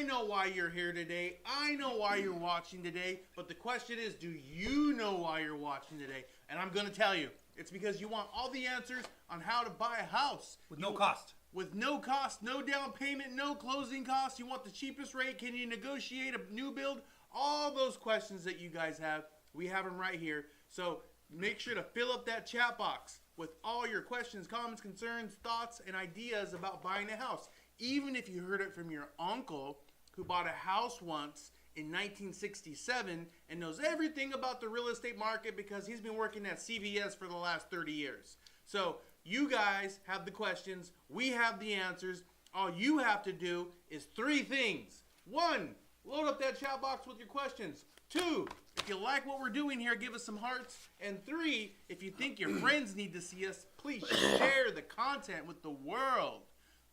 know why you're here today. I know why you're watching today. But the question is, do you know why you're watching today? And I'm going to tell you. It's because you want all the answers on how to buy a house. With no cost. With no cost, no down payment, no closing costs. You want the cheapest rate. Can you negotiate a new build? All those questions that you guys have, we have them right here. So make sure to fill up that chat box with all your questions, comments, concerns, thoughts, and ideas about buying a house. Even if you heard it from your uncle who bought a house once in 1967 and knows everything about the real estate market because he's been working at CVS for the last 30 years. So you guys have the questions. We have the answers. All you have to do is 3 things. 1, load up that chat box with your questions. 2, if you like what we're doing here, give us some hearts. And 3, if you think your friends need to see us, please share the content with the world.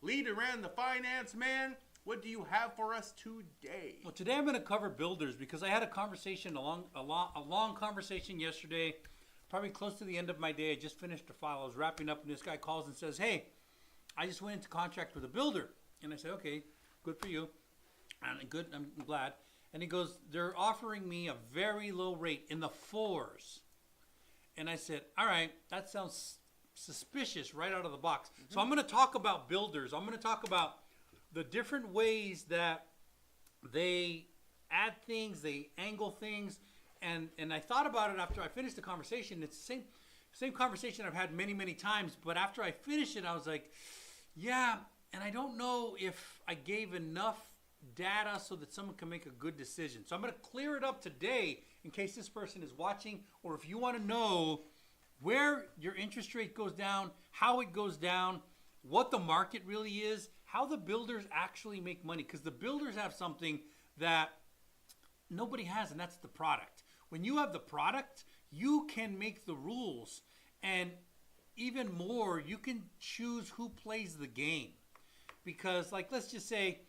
Leader and the finance man, what do you have for us today? Well, today I'm going to cover builders because I had a conversation, a long conversation yesterday, probably close to the end of my day. I just finished a file. I was wrapping up, and this guy calls and says, hey, I just went into contract with a builder. And I said, okay, good for you. And good, I'm glad. And he goes, they're offering me a very low rate in the 4s. And I said, all right, that sounds suspicious right out of the box. So I'm going to talk about builders. I'm going to talk about the different ways that they add things, they angle things. And I thought about it after I finished the conversation. It's the same conversation I've had many, many times. But after I finished it, I was like, yeah, and I don't know if I gave enough data so that someone can make a good decision. So I'm going to clear it up today in case this person is watching, or if you want to know where your interest rate goes down, how it goes down, what the market really is, how the builders actually make money. Because the builders have something that nobody has, and that's the product. When you have the product, you can make the rules. And even more, you can choose who plays the game. Because, like, let's just say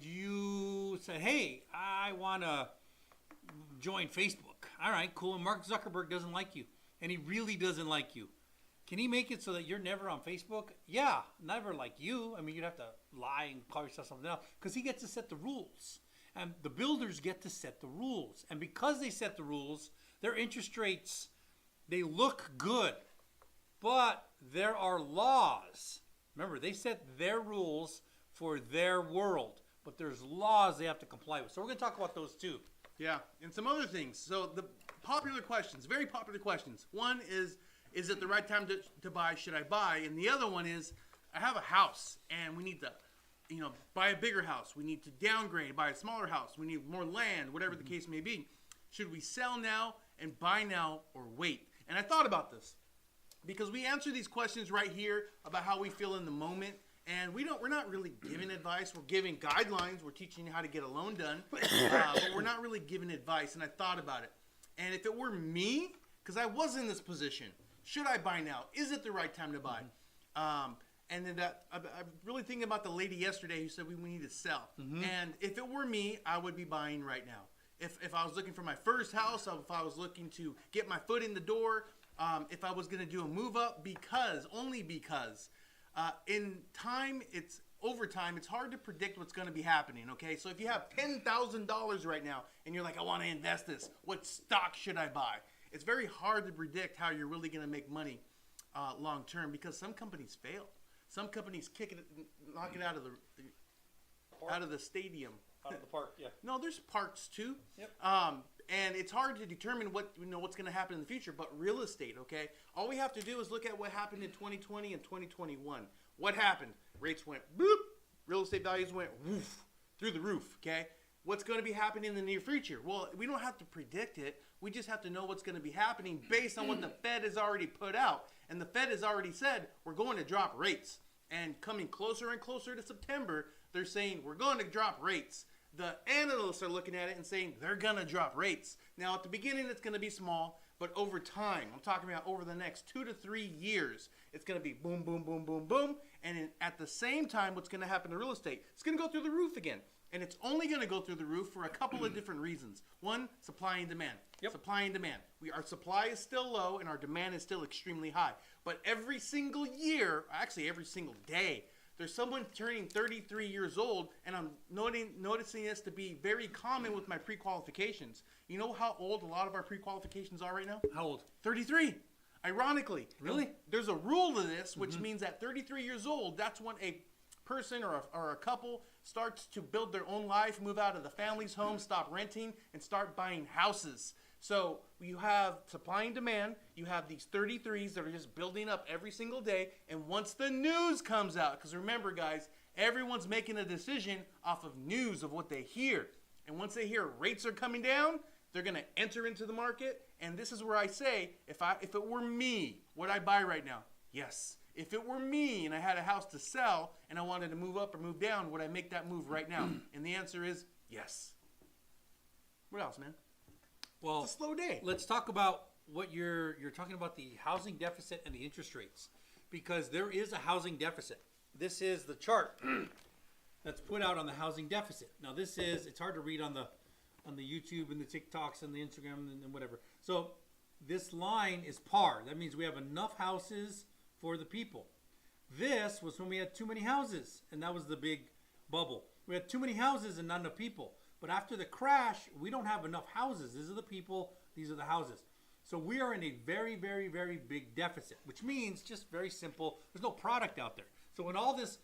you say, hey, I want to join Facebook. All right, cool. And Mark Zuckerberg doesn't like you. And he really doesn't like you. Can he make it so that you're never on Facebook? Yeah, never like you. I mean, you'd have to lie and call yourself something else because he gets to set the rules. And the builders get to set the rules. And because they set the rules, their interest rates, they look good. But there are laws. Remember, they set their rules for their world. But there's laws they have to comply with. So we're going to talk about those too. Yeah, and some other things. So the popular questions, very popular questions. One is it the right time to buy? Should I buy? And the other one is, I have a house and we need to, buy a bigger house. We need to downgrade, buy a smaller house. We need more land, whatever the case may be. Should we sell now and buy now or wait? And I thought about this because we answer these questions right here about how we feel in the moment. And we're not really giving advice. We're giving guidelines. We're teaching you how to get a loan done. But we're not really giving advice. And I thought about it. And if it were me, because I was in this position, should I buy now? Is it the right time to buy? And then I'm really thinking about the lady yesterday who said we need to sell. And if it were me, I would be buying right now. If I was looking for my first house, if I was looking to get my foot in the door, if I was going to do a move up, only because in time, over time, it's hard to predict what's going to be happening, okay? So if you have $10,000 right now and you're like, I want to invest this, what stock should I buy? It's very hard to predict how you're really going to make money long term because some companies fail. Some companies knock it out of the stadium. Out of the park, yeah. No, there's parks too. Yep. And it's hard to determine what's going to happen in the future. But real estate, okay? All we have to do is look at what happened in 2020 and 2021. What happened? Rates went boop. Real estate values went woof through the roof, okay? What's going to be happening in the near future? Well, we don't have to predict it. We just have to know what's going to be happening based on what the Fed has already put out. And the Fed has already said we're going to drop rates. And coming closer and closer to September, they're saying we're going to drop rates. The analysts are looking at it and saying they're going to drop rates. Now, at the beginning, it's going to be small, but over time, I'm talking about over the next 2 to 3 years, it's going to be boom, boom, boom, boom, boom. And at the same time, what's going to happen to real estate? It's going to go through the roof again. And it's only going to go through the roof for a couple of different reasons. One, supply and demand. Yep. Supply and demand. Our supply is still low and our demand is still extremely high. But every single year, actually every single day, there's someone turning 33 years old, and I'm noticing this to be very common with my pre-qualifications. You know how old a lot of our pre-qualifications are right now? How old? 33. Ironically. Really? And there's a rule to this, which means at 33 years old, that's when a person or a couple starts to build their own life, move out of the family's home, stop renting, and start buying houses. So you have supply and demand. You have these 33s that are just building up every single day. And once the news comes out, because remember, guys, everyone's making a decision off of news of what they hear. And once they hear rates are coming down, they're going to enter into the market. And this is where I say, if it were me, would I buy right now? Yes. If it were me and I had a house to sell and I wanted to move up or move down, would I make that move right now? And the answer is yes. What else, man? Well, It's a slow day. let's talk about what you're talking about, the housing deficit and the interest rates, because there is a housing deficit. This is the chart that's put out on the housing deficit. Now it's hard to read on the YouTube and the TikToks and the Instagram and whatever. So this line is par. That means we have enough houses for the people. This was when we had too many houses, and that was the big bubble. We had too many houses and not enough people. But after the crash, we don't have enough houses. These are the people, these are the houses. So we are in a very, very, very big deficit, which means, just very simple, there's no product out there. So when all this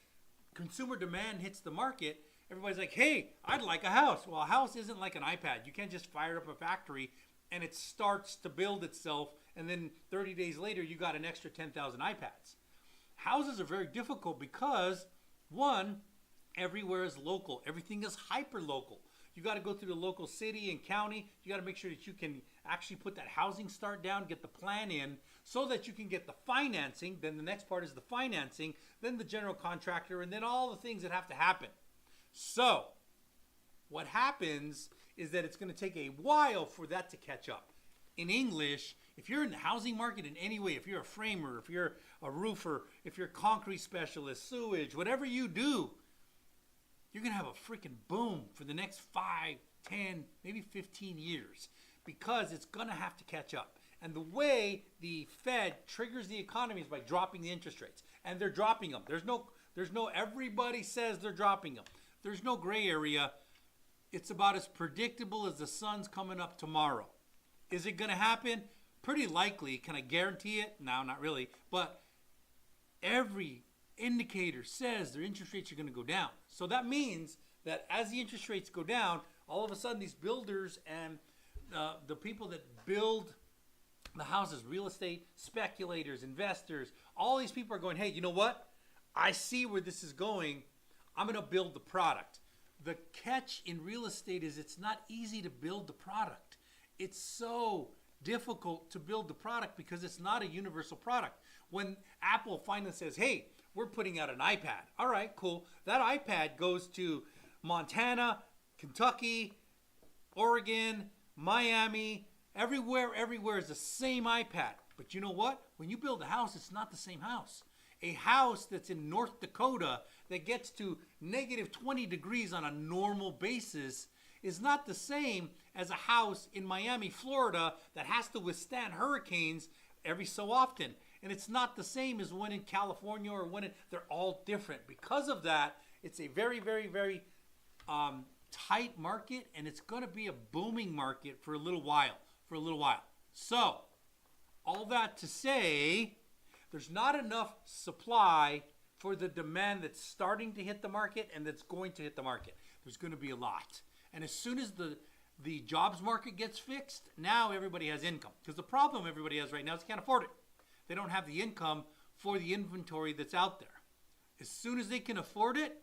consumer demand hits the market, everybody's like, hey, I'd like a house. Well, a house isn't like an iPad. You can't just fire up a factory and it starts to build itself, and then 30 days later, you got an extra 10,000 iPads. Houses are very difficult because, one, everywhere is local. Everything is hyper-local. You got to go through the local city and county. You got to make sure that you can actually put that housing start down, get the plan in, so that you can get the financing. Then the next part is the financing, then the general contractor, and then all the things that have to happen. So what happens is that it's going to take a while for that to catch up. In English, if you're in the housing market in any way, if you're a framer, if you're a roofer, if you're a concrete specialist, sewage, whatever you do, you're going to have a freaking boom for the next 5, 10, maybe 15 years, because it's going to have to catch up. And the way the Fed triggers the economy is by dropping the interest rates. And they're dropping them. There's no, everybody says they're dropping them. There's no gray area. It's about as predictable as the sun's coming up tomorrow. Is it going to happen? Pretty likely. Can I guarantee it? No, not really. But every indicator says their interest rates are going to go down. So that means that as the interest rates go down, all of a sudden these builders and the people that build the houses, real estate speculators, investors, all these people are going, hey, you know what? I see where this is going. I'm going to build the product. The catch in real estate is it's not easy to build the product. It's so difficult to build the product because it's not a universal product. When Apple finally says, hey, we're putting out an iPad. All right, cool. That iPad goes to Montana, Kentucky, Oregon, Miami, everywhere is the same iPad. But you know what? When you build a house, it's not the same house. A house that's in North Dakota that gets to negative 20 degrees on a normal basis is not the same as a house in Miami, Florida that has to withstand hurricanes every so often. And it's not the same as one in California or they're all different. Because of that, it's a very, very, very tight market, and it's going to be a booming market for a little while. So, all that to say, there's not enough supply for the demand that's starting to hit the market and that's going to hit the market. There's going to be a lot. And as soon as the jobs market gets fixed, now everybody has income. Because the problem everybody has right now is they can't afford it. They don't have the income for the inventory that's out there. As soon as they can afford it,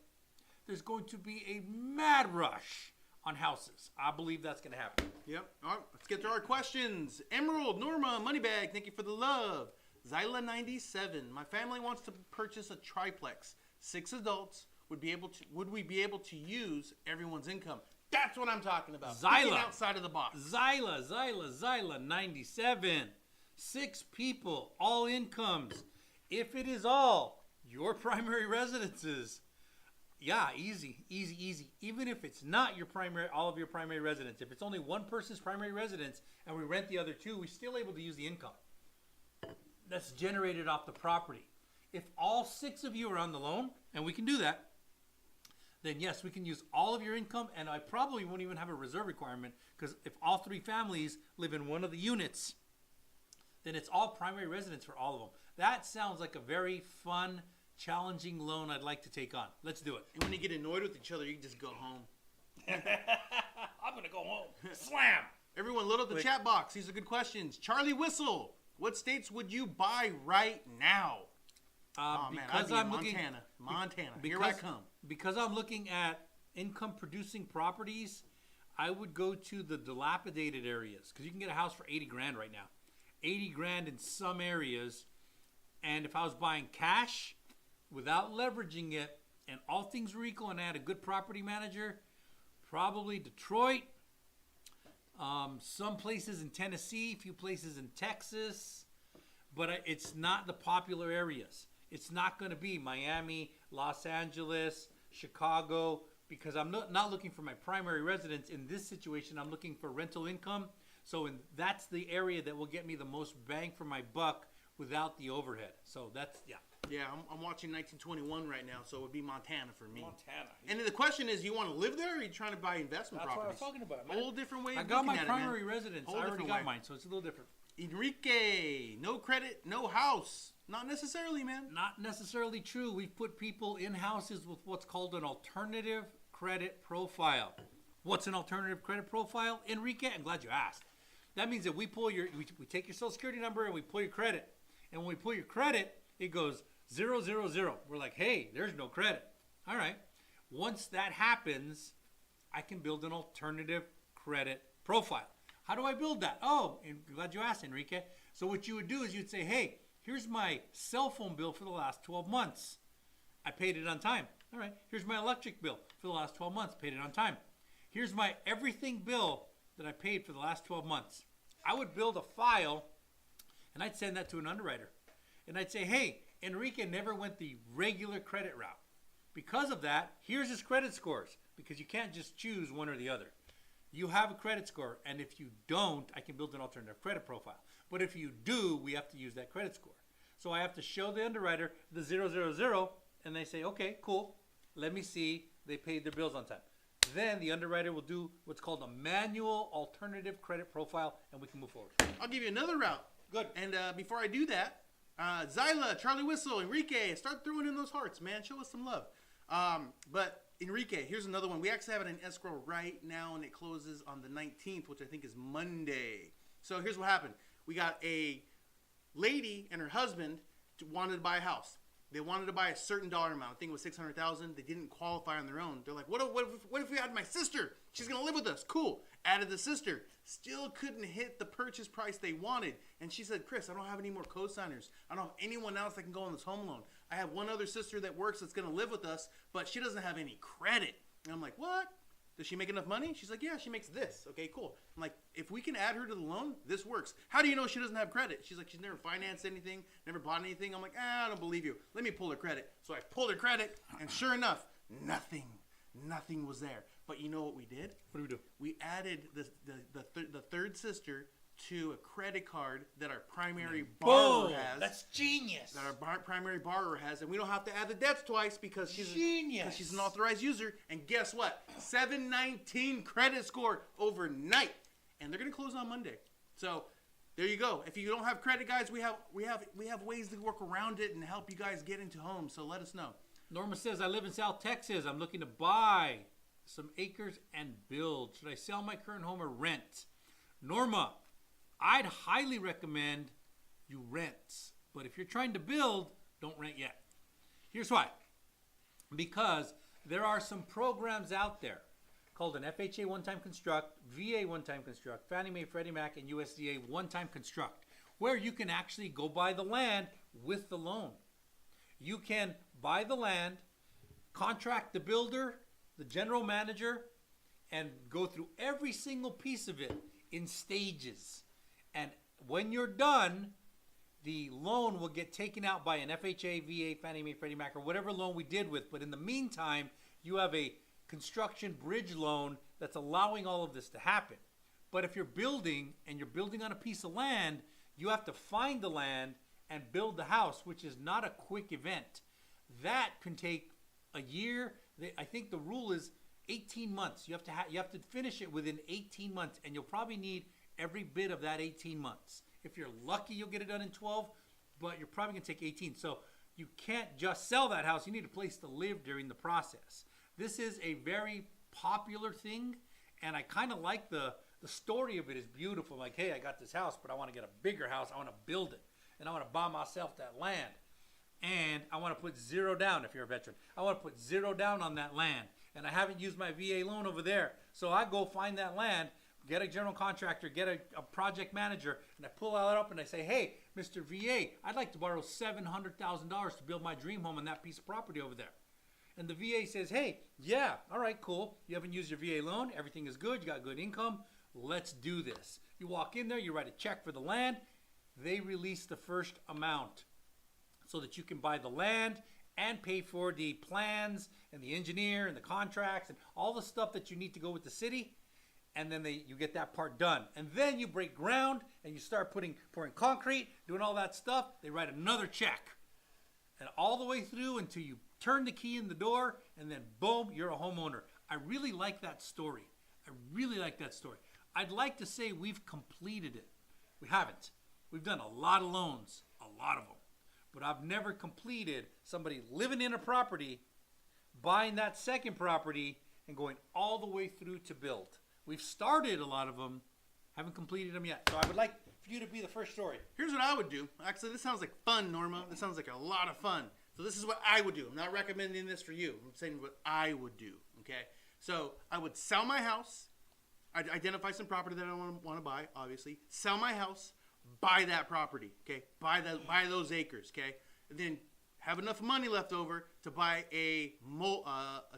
there's going to be a mad rush on houses. I believe that's going to happen. Yep. All right, let's get to our questions. Emerald, Norma, Moneybag, thank you for the love. Zyla97, my family wants to purchase a triplex. 6 adults. Would we be able to use everyone's income? That's what I'm talking about. Thinking outside of the box. Zyla 97. 6 people, all incomes. If it is all your primary residences, yeah, easy. Even if it's not all of your primary residence, if it's only one person's primary residence and we rent the other 2, we're still able to use the income that's generated off the property. If all 6 of you are on the loan, and we can do that, then yes, we can use all of your income, and I probably won't even have a reserve requirement, because if all 3 families live in one of the units, then it's all primary residence for all of them. That sounds like a very fun, challenging loan I'd like to take on. Let's do it. And when you get annoyed with each other, you can just go home. I'm going to go home. Slam! Everyone, load up the chat box. These are good questions. Charlie Whistle, what states would you buy right now? Because I'm looking Montana. Because, Here I come. Because I'm looking at income producing properties, I would go to the dilapidated areas, because you can get a house for 80 grand right now. 80 grand in some areas. And if I was buying cash without leveraging it, and all things were equal, and I had a good property manager, probably Detroit, some places in Tennessee, a few places in Texas, but it's not the popular areas. It's not going to be Miami, Los Angeles, Chicago, because I'm not looking for my primary residence. In this situation, I'm looking for rental income. So that's the area that will get me the most bang for my buck without the overhead. So that's, yeah. Yeah, I'm watching 1921 right now, so it would be Montana for me. Montana. And then the question is, you want to live there, or are you trying to buy investment That's properties? what I was talking about, man. Whole different way of I got my looking at primary it, man. residence. Whole I already different got way. mine, so it's a little different. Enrique, no credit, no house. Not necessarily, man. Not necessarily true. We've put people in houses with what's called an alternative credit profile. What's an alternative credit profile, Enrique? I'm glad you asked. That means that we take your social security number and we pull your credit. And when we pull your credit, it goes 0, 0, 0. We're like, hey, there's no credit. All right. Once that happens, I can build an alternative credit profile. How do I build that? Oh, and glad you asked, Enrique. So what you would do is you'd say, hey, here's my cell phone bill for the last 12 months. I paid it on time. All right. Here's my electric bill for the last 12 months. Paid it on time. Here's my everything bill that I paid for the last 12 months. I would build a file, and I'd send that to an underwriter. And I'd say, hey, Enrique never went the regular credit route. Because of that, here's his credit scores, because you can't just choose one or the other. You have a credit score, and if you don't, I can build an alternative credit profile. But if you do, we have to use that credit score. So I have to show the underwriter the 0, 0, 0, and they say, okay, cool. Let me see they paid their bills on time. Then the underwriter will do what's called a manual alternative credit profile, and we can move forward. I'll give you another route. Good. And before I do that, Zyla, Charlie Whistle, Enrique, start throwing in those hearts, man. Show us some love. But Enrique, here's another one. We actually have it in escrow right now, and it closes on the 19th, which I think is Monday. So here's what happened. We got a lady and her husband wanted to buy a house. They wanted to buy a certain dollar amount. I think it was $600,000. They didn't qualify on their own. They're like, what if we had my sister? She's going to live with us. Cool. Added the sister. Still couldn't hit the purchase price they wanted. And she said, Chris, I don't have any more co-signers. I don't have anyone else that can go on this home loan. I have one other sister that works that's going to live with us, but she doesn't have any credit. And I'm like, what? Does she make enough money? She's like, yeah, she makes this. Okay, cool. I'm like, if we can add her to the loan, this works. How do you know she doesn't have credit? She's like, she's never financed anything, never bought anything. I'm like, I don't believe you. Let me pull her credit. So I pulled her credit, and sure enough, nothing was there. But you know what we did? What do we do? We added the third sister to a credit card that our primary borrower has. That's genius. That our primary borrower has, and we don't have to add the debts twice because she's an authorized user. And guess what? 719 credit score overnight, and they're gonna close on Monday. So there you go. If you don't have credit, guys, we have ways to work around it and help you guys get into homes. So let us know. Norma says, I live in South Texas. I'm looking to buy some acres and build. Should I sell my current home or rent? Norma, I'd highly recommend you rent. But if you're trying to build, don't rent yet. Here's why. Because there are some programs out there called an FHA one-time construct, VA one-time construct, Fannie Mae, Freddie Mac, and USDA one-time construct, where you can actually go buy the land with the loan. You can buy the land, contract the builder, the general manager, and go through every single piece of it in stages. And when you're done, the loan will get taken out by an FHA, VA, Fannie Mae, Freddie Mac, or whatever loan we did with. But in the meantime, you have a construction bridge loan that's allowing all of this to happen. But if you're building and you're building on a piece of land, you have to find the land and build the house, which is not a quick event. That can take a year. I think the rule is 18 months. You have to finish it within 18 months, and you'll probably need every bit of that 18 months. If you're lucky, you'll get it done in 12, but you're probably going to take 18. So you can't just sell that house. You need a place to live during the process. This is a very popular thing, and I kind of like the story of it is beautiful. Like, hey, I got this house, but I want to get a bigger house. I want to build it, and I want to buy myself that land. And I want to put zero down if you're a veteran. I want to put zero down on that land. And I haven't used my VA loan over there. So I go find that land, get a general contractor, get a project manager, and I pull that up and I say, hey, Mr. VA, I'd like to borrow $700,000 to build my dream home on that piece of property over there. And the VA says, hey, yeah, all right, cool. You haven't used your VA loan. Everything is good. You got good income. Let's do this. You walk in there, you write a check for the land. They release the first amount so that you can buy the land and pay for the plans and the engineer and the contracts and all the stuff that you need to go with the city. And then you get that part done. And then you break ground and you start pouring concrete, doing all that stuff. They write another check. And all the way through until you turn the key in the door, and then boom, you're a homeowner. I really like that story. I really like that story. I'd like to say we've completed it. We haven't. We've done a lot of loans, a lot of them. But I've never completed somebody living in a property, buying that second property, and going all the way through to build. We've started a lot of them, haven't completed them yet. So I would like for you to be the first story. Here's what I would do. Actually, this sounds like fun, Norma. This sounds like a lot of fun. So this is what I would do. I'm not recommending this for you. I'm saying what I would do, okay? So I would sell my house. I'd identify some property that I want to buy, obviously. Sell my house. Buy that property, okay? Buy those acres, okay? And then have enough money left over to buy a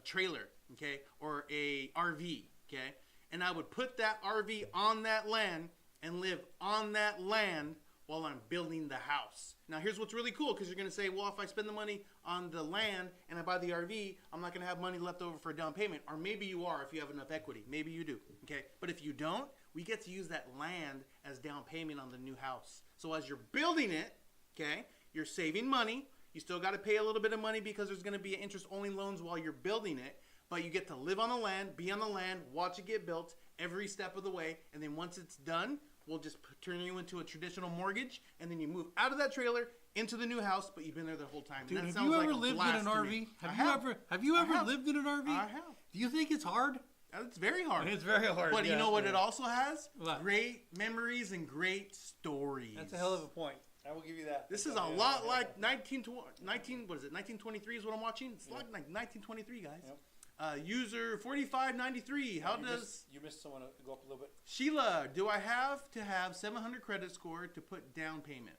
trailer, okay? Or a RV, okay? And I would put that RV on that land and live on that land while I'm building the house. Now, here's what's really cool, because you're going to say, well, if I spend the money on the land and I buy the RV, I'm not going to have money left over for a down payment. Or maybe you are if you have enough equity. Maybe you do, okay? But if you don't, we get to use that land as down payment on the new house. So as you're building it, okay, you're saving money. You still got to pay a little bit of money because there's going to be interest-only loans while you're building it. But you get to live on the land, be on the land, watch it get built every step of the way. And then once it's done, we'll just turn you into a traditional mortgage. And then you move out of that trailer into the new house, but you've been there the whole time. Dude, and that have you sounds ever like a lived in blast an to RV? me. Have you ever lived in an RV? I have. Do you think it's hard? It's very hard. It's very hard. But you know what it also has? What? Great memories and great stories. That's a hell of a point. I will give you that. This is a lot like 1923 is what I'm watching. It's like 1923, guys. Yep. User 4593. How does... You missed someone. Go up a little bit. Sheila, do I have to have 700 credit score to put down payment?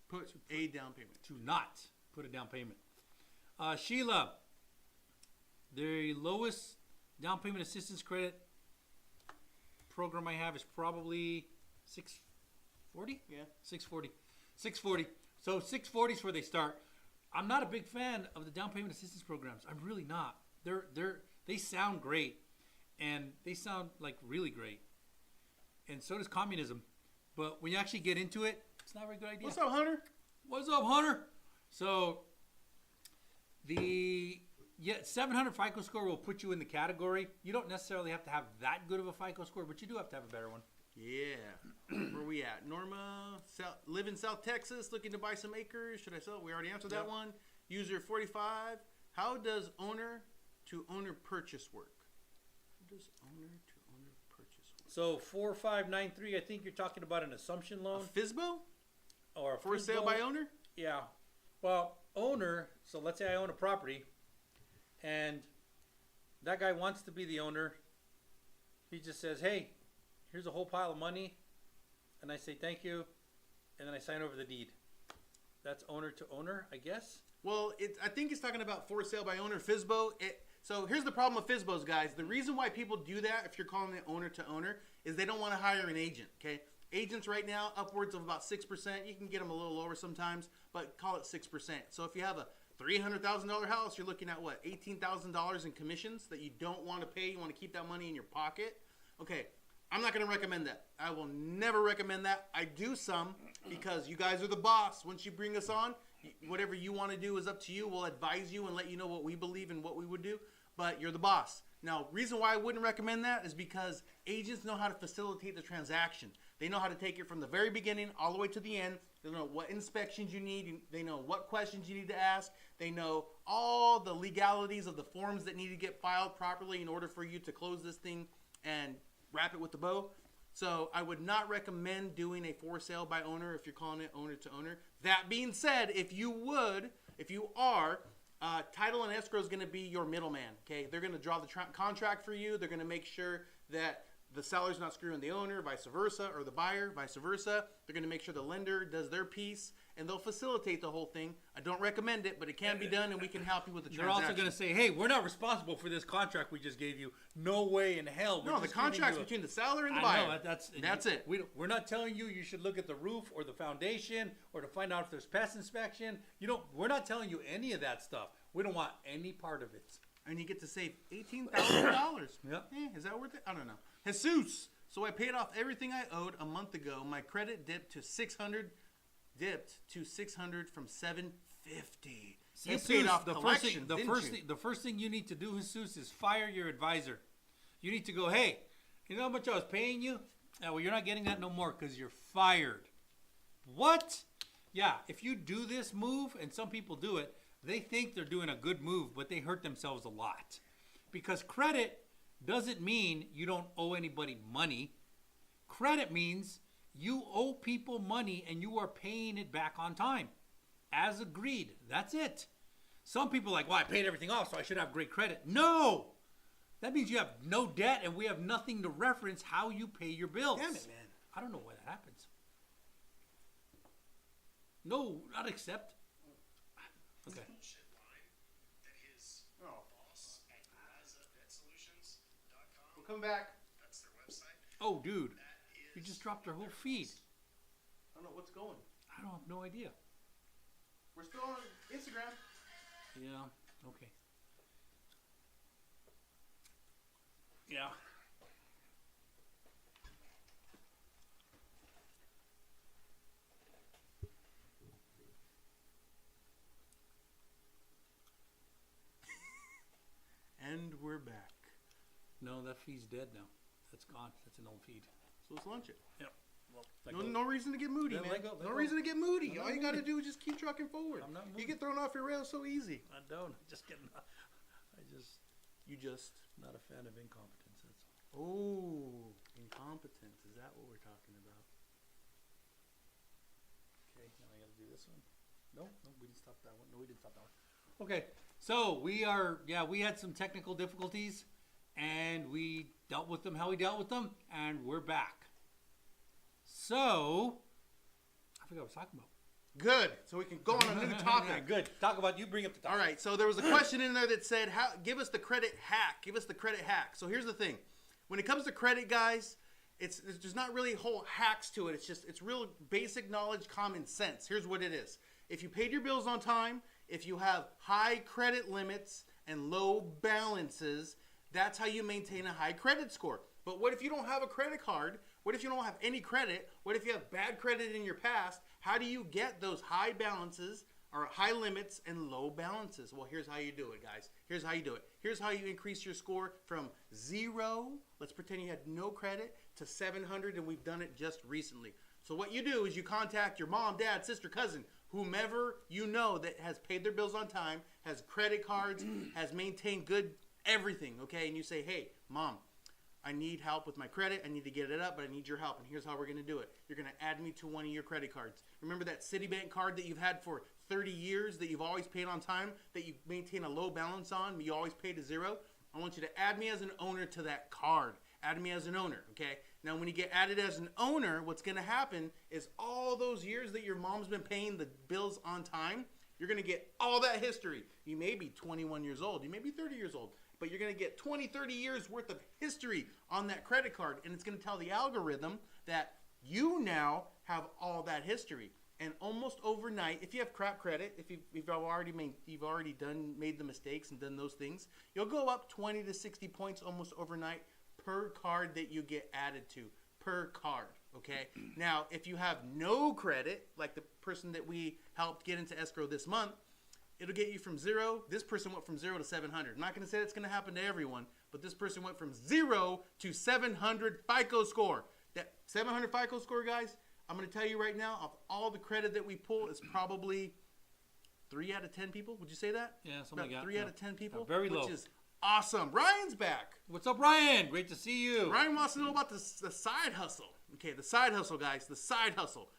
Put a down payment. To not put a down payment. Sheila, the lowest down payment assistance credit program I have is probably 640. Yeah. 640. 640. So 640 is where they start. I'm not a big fan of the down payment assistance programs. I'm really not. They sound great, and they sound like really great, and so does communism. But when you actually get into it, it's not a very good idea. What's up, Hunter? What's up, Hunter? So the 700 FICO score will put you in the category. You don't necessarily have to have that good of a FICO score, but you do have to have a better one. Yeah. Where we at? Norma, live in South Texas, looking to buy some acres. Should I sell? We already answered that one. User 45. How does owner-to-owner purchase work? How does owner-to-owner purchase work? So 4593, I think you're talking about an assumption loan. A FSBO? Or a For sale by owner? Yeah. Well, owner, so let's say I own a property, and that guy wants to be the owner. He just says, hey, here's a whole pile of money, and I say thank you, and then I sign over the deed. That's owner to owner, I guess. Well, I think he's talking about for sale by owner, FSBO. So here's the problem with FSBOs, guys. The reason why people do that, if you're calling it owner to owner, is they don't want to hire an agent, okay? Agents right now, upwards of about 6%. You can get them a little lower sometimes, but call it 6%. So if you have a $300,000 house, you're looking at what, $18,000 in commissions that you don't want to pay. You want to keep that money in your pocket. Okay, I'm not going to recommend that. I will never recommend that. I do some because you guys are the boss. Once you bring us on, Whatever you want to do is up to you. We'll advise you and let you know what we believe and what we would do, but you're the boss. Now, reason why I wouldn't recommend that is because agents know how to facilitate the transaction. They know how to take it from the very beginning all the way to the end. They know what inspections you need. They know what questions you need to ask. They know all the legalities of the forms that need to get filed properly in order for you to close this thing and wrap it with the bow. So I would not recommend doing a for sale by owner if you're calling it owner to owner. That being said, if you are, title and escrow is going to be your middleman. Okay, they're going to draw the contract for you. They're going to make sure that the seller's not screwing the owner, vice versa, or the buyer, vice versa. They're going to make sure the lender does their piece, and they'll facilitate the whole thing. I don't recommend it, but it can be done, and we can help you with the transaction. They're also going to say, hey, we're not responsible for this contract we just gave you. No way in hell. No, the contract's between the seller and the buyer. Know, that's it. We're not telling you should look at the roof or the foundation or to find out if there's pest inspection. We're not telling you any of that stuff. We don't want any part of it. And you get to save $18,000. Yep. Is that worth it? I don't know. Jesus. So I paid off everything I owed a month ago. My credit dipped to 600 from 750. You paid off the collection, the first thing you need to do, Jesus, is fire your advisor. You need to go, hey, you know how much I was paying you? Well, you're not getting that no more because you're fired. What? Yeah, if you do this move, and some people do it, they think they're doing a good move, but they hurt themselves a lot. Because credit doesn't mean you don't owe anybody money. Credit means you owe people money and you are paying it back on time. As agreed. That's it. Some people are like, well, I paid everything off, so I should have great credit. No! That means you have no debt and we have nothing to reference how you pay your bills. Damn it, man. I don't know why that happens. No, not accept. Okay. We'll come back. That's their website. Oh, dude. You just dropped our whole feed. I don't know what's going. I don't have no idea. We're still on Instagram. Yeah, okay. Yeah. And we're back. No, that feed's dead now. That's gone. That's an old feed. So let's launch it. Yep. Well, no reason to get moody, man. No reason to get moody. All you got to do is just keep trucking forward. I'm not moving. You get thrown off your rails so easy. I don't. Just kidding. You just. Not a fan of incompetence. That's all. Oh, incompetence. Is that what we're talking about? Okay, now I got to do this one. No, we didn't stop that one. No, we didn't stop that one. Okay, so we had some technical difficulties, and we dealt with them how we dealt with them, and we're back. So, I forgot what I was talking about. Good. So we can go on a new topic. Yeah, good. You bring up the topic. All right. So there was a question in there that said, give us the credit hack. Give us the credit hack. So here's the thing. When it comes to credit, guys, there's not really whole hacks to it. It's real basic knowledge, common sense. Here's what it is. If you paid your bills on time, if you have high credit limits and low balances, that's how you maintain a high credit score. But what if you don't have a credit card? What if you don't have any credit? What if you have bad credit in your past? How do you get those high balances or high limits and low balances? Well, here's how you do it, guys. Here's how you do it. Here's how you increase your score from 0, let's pretend you had no credit, to 700, and we've done it just recently. So what you do is you contact your mom, dad, sister, cousin, whomever you know that has paid their bills on time, has credit cards, has maintained good everything, okay? And you say, hey, Mom, I need help with my credit. I need to get it up, but I need your help. And here's how we're going to do it. You're going to add me to one of your credit cards. Remember that Citibank card that you've had for 30 years that you've always paid on time, that you maintain a low balance on, you always pay to 0? I want you to add me as an owner to that card. Add me as an owner, okay? Now, when you get added as an owner, what's going to happen is all those years that your mom's been paying the bills on time, you're going to get all that history. You may be 21 years old. You may be 30 years old. But you're going to get 20, 30 years worth of history on that credit card. And it's going to tell the algorithm that you now have all that history. And almost overnight, if you have crap credit, if you've already made the mistakes and done those things, you'll go up 20 to 60 points almost overnight per card that you get added to, per card. Okay. Now, if you have no credit, like the person that we helped get into escrow this month, it'll get you from 0. This person went from 0 to 700. I'm not going to say it's going to happen to everyone, but this person went from 0 to 700 FICO score. That 700 FICO score, guys, I'm going to tell you right now, of all the credit that we pull, is probably 3 out of 10 people. Would you say that? Yeah, something like that. 3 out of 10 people. Very low. Which is awesome. Ryan's back. What's up, Ryan? Great to see you. Ryan wants to know about the side hustle. Okay, the side hustle, guys. The side hustle.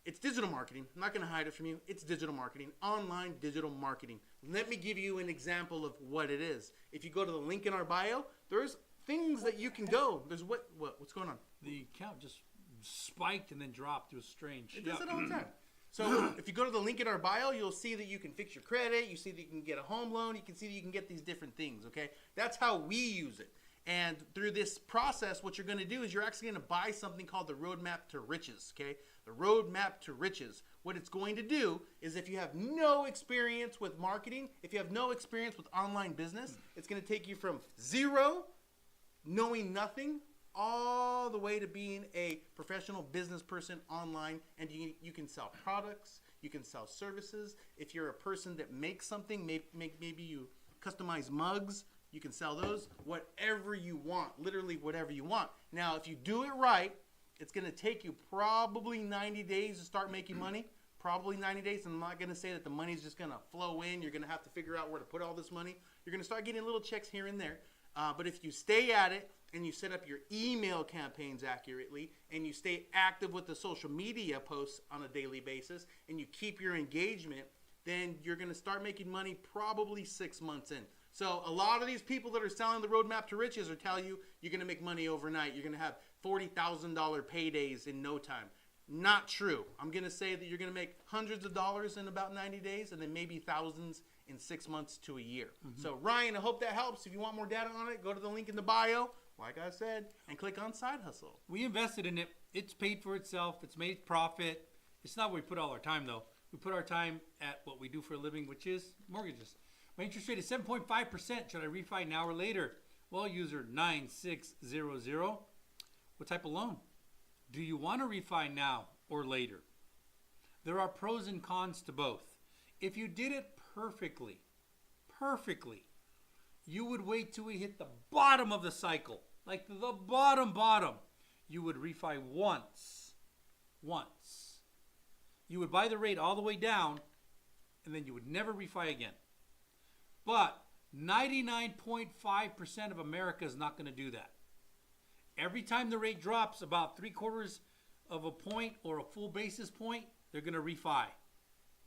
It's digital marketing. I'm not going to hide it from you. It's digital marketing. Online digital marketing. Let me give you an example of what it is. If you go to the link in our bio, there's things that you can go. There's what's going on? The count just spiked and then dropped. It was strange. It does it all the time. So if you go to the link in our bio, you'll see that you can fix your credit. You see that you can get a home loan. You can see that you can get these different things, okay? That's how we use it. And through this process, what you're going to do is you're actually going to buy something called the Roadmap to Riches, okay? The Roadmap to Riches. What it's going to do is if you have no experience with marketing, if you have no experience with online business, it's going to take you from 0, knowing nothing, all the way to being a professional business person online. And you can sell products, you can sell services. If you're a person that makes something, maybe you customize mugs, you can sell those, whatever you want, literally whatever you want. Now, if you do it right, it's going to take you probably 90 days to start making money, probably 90 days. And I'm not going to say that the money's just going to flow in. You're going to have to figure out where to put all this money. You're going to start getting little checks here and there. But if you stay at it and you set up your email campaigns accurately and you stay active with the social media posts on a daily basis and you keep your engagement, then you're going to start making money probably 6 months in. So a lot of these people that are selling the Roadmap to Riches are telling you you're going to make money overnight. You're going to have $40,000 paydays in no time. Not true. I'm going to say that you're going to make hundreds of dollars in about 90 days and then maybe thousands in 6 months to a year. So Ryan, I hope that helps. If you want more data on it, go to the link in the bio, like I said, and click on Side Hustle. We invested in it. It's paid for itself. It's made profit. It's not where we put all our time, though. We put our time at what we do for a living, which is mortgages. My interest rate is 7.5%. Should I refi now or later? Well, user 9600. What type of loan? Do you want to refi now or later? There are pros and cons to both. If you did it perfectly, you would wait till we hit the bottom of the cycle, like the bottom. You would refi once. You would buy the rate all the way down, and then you would never refi again. But 99.5% of America is not going to do that. Every time the rate drops about 3/4 of a point or a full basis point, they're going to refi.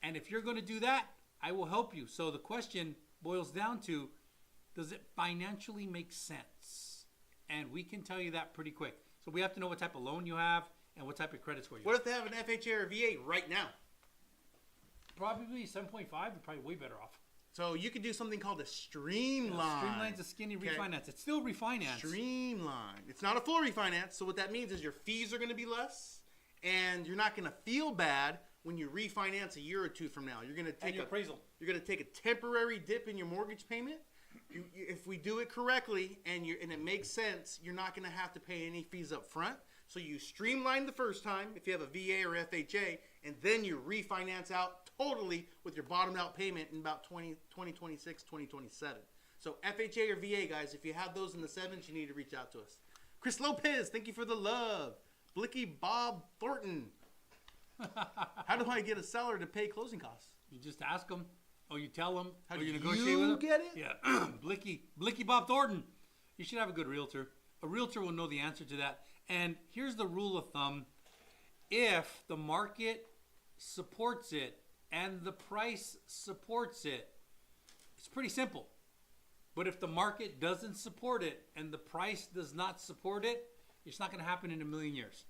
And if you're going to do that, I will help you. So the question boils down to, does it financially make sense? And we can tell you that pretty quick. So we have to know what type of loan you have and what type of credit score you have. What if they have an FHA or VA right now? Probably 7.5, you're probably way better off. So you could do something called a streamline. Streamline's a skinny refinance. It's still refinance. Streamline. It's not a full refinance. So what that means is your fees are going to be less, and you're not going to feel bad when you refinance a year or two from now. You're going to take your appraisal. You're going to take a temporary dip in your mortgage payment. If we do it correctly and it makes sense, you're not going to have to pay any fees up front. So you streamline the first time if you have a VA or FHA, and then you refinance out totally with your bottomed out payment in about 2026, 2027. So FHA or VA, guys, if you have those in the 7s, you need to reach out to us. Chris Lopez, thank you for the love. Blicky Bob Thornton. How do I get a seller to pay closing costs? You just ask them, or you tell them, How or do you you negotiate with them. get it? Yeah, Blicky Bob Thornton. You should have a good realtor. A realtor will know the answer to that. And here's the rule of thumb. If the market supports it and the price supports it, it's pretty simple. But if the market doesn't support it and the price does not support it, it's not going to happen in a million years.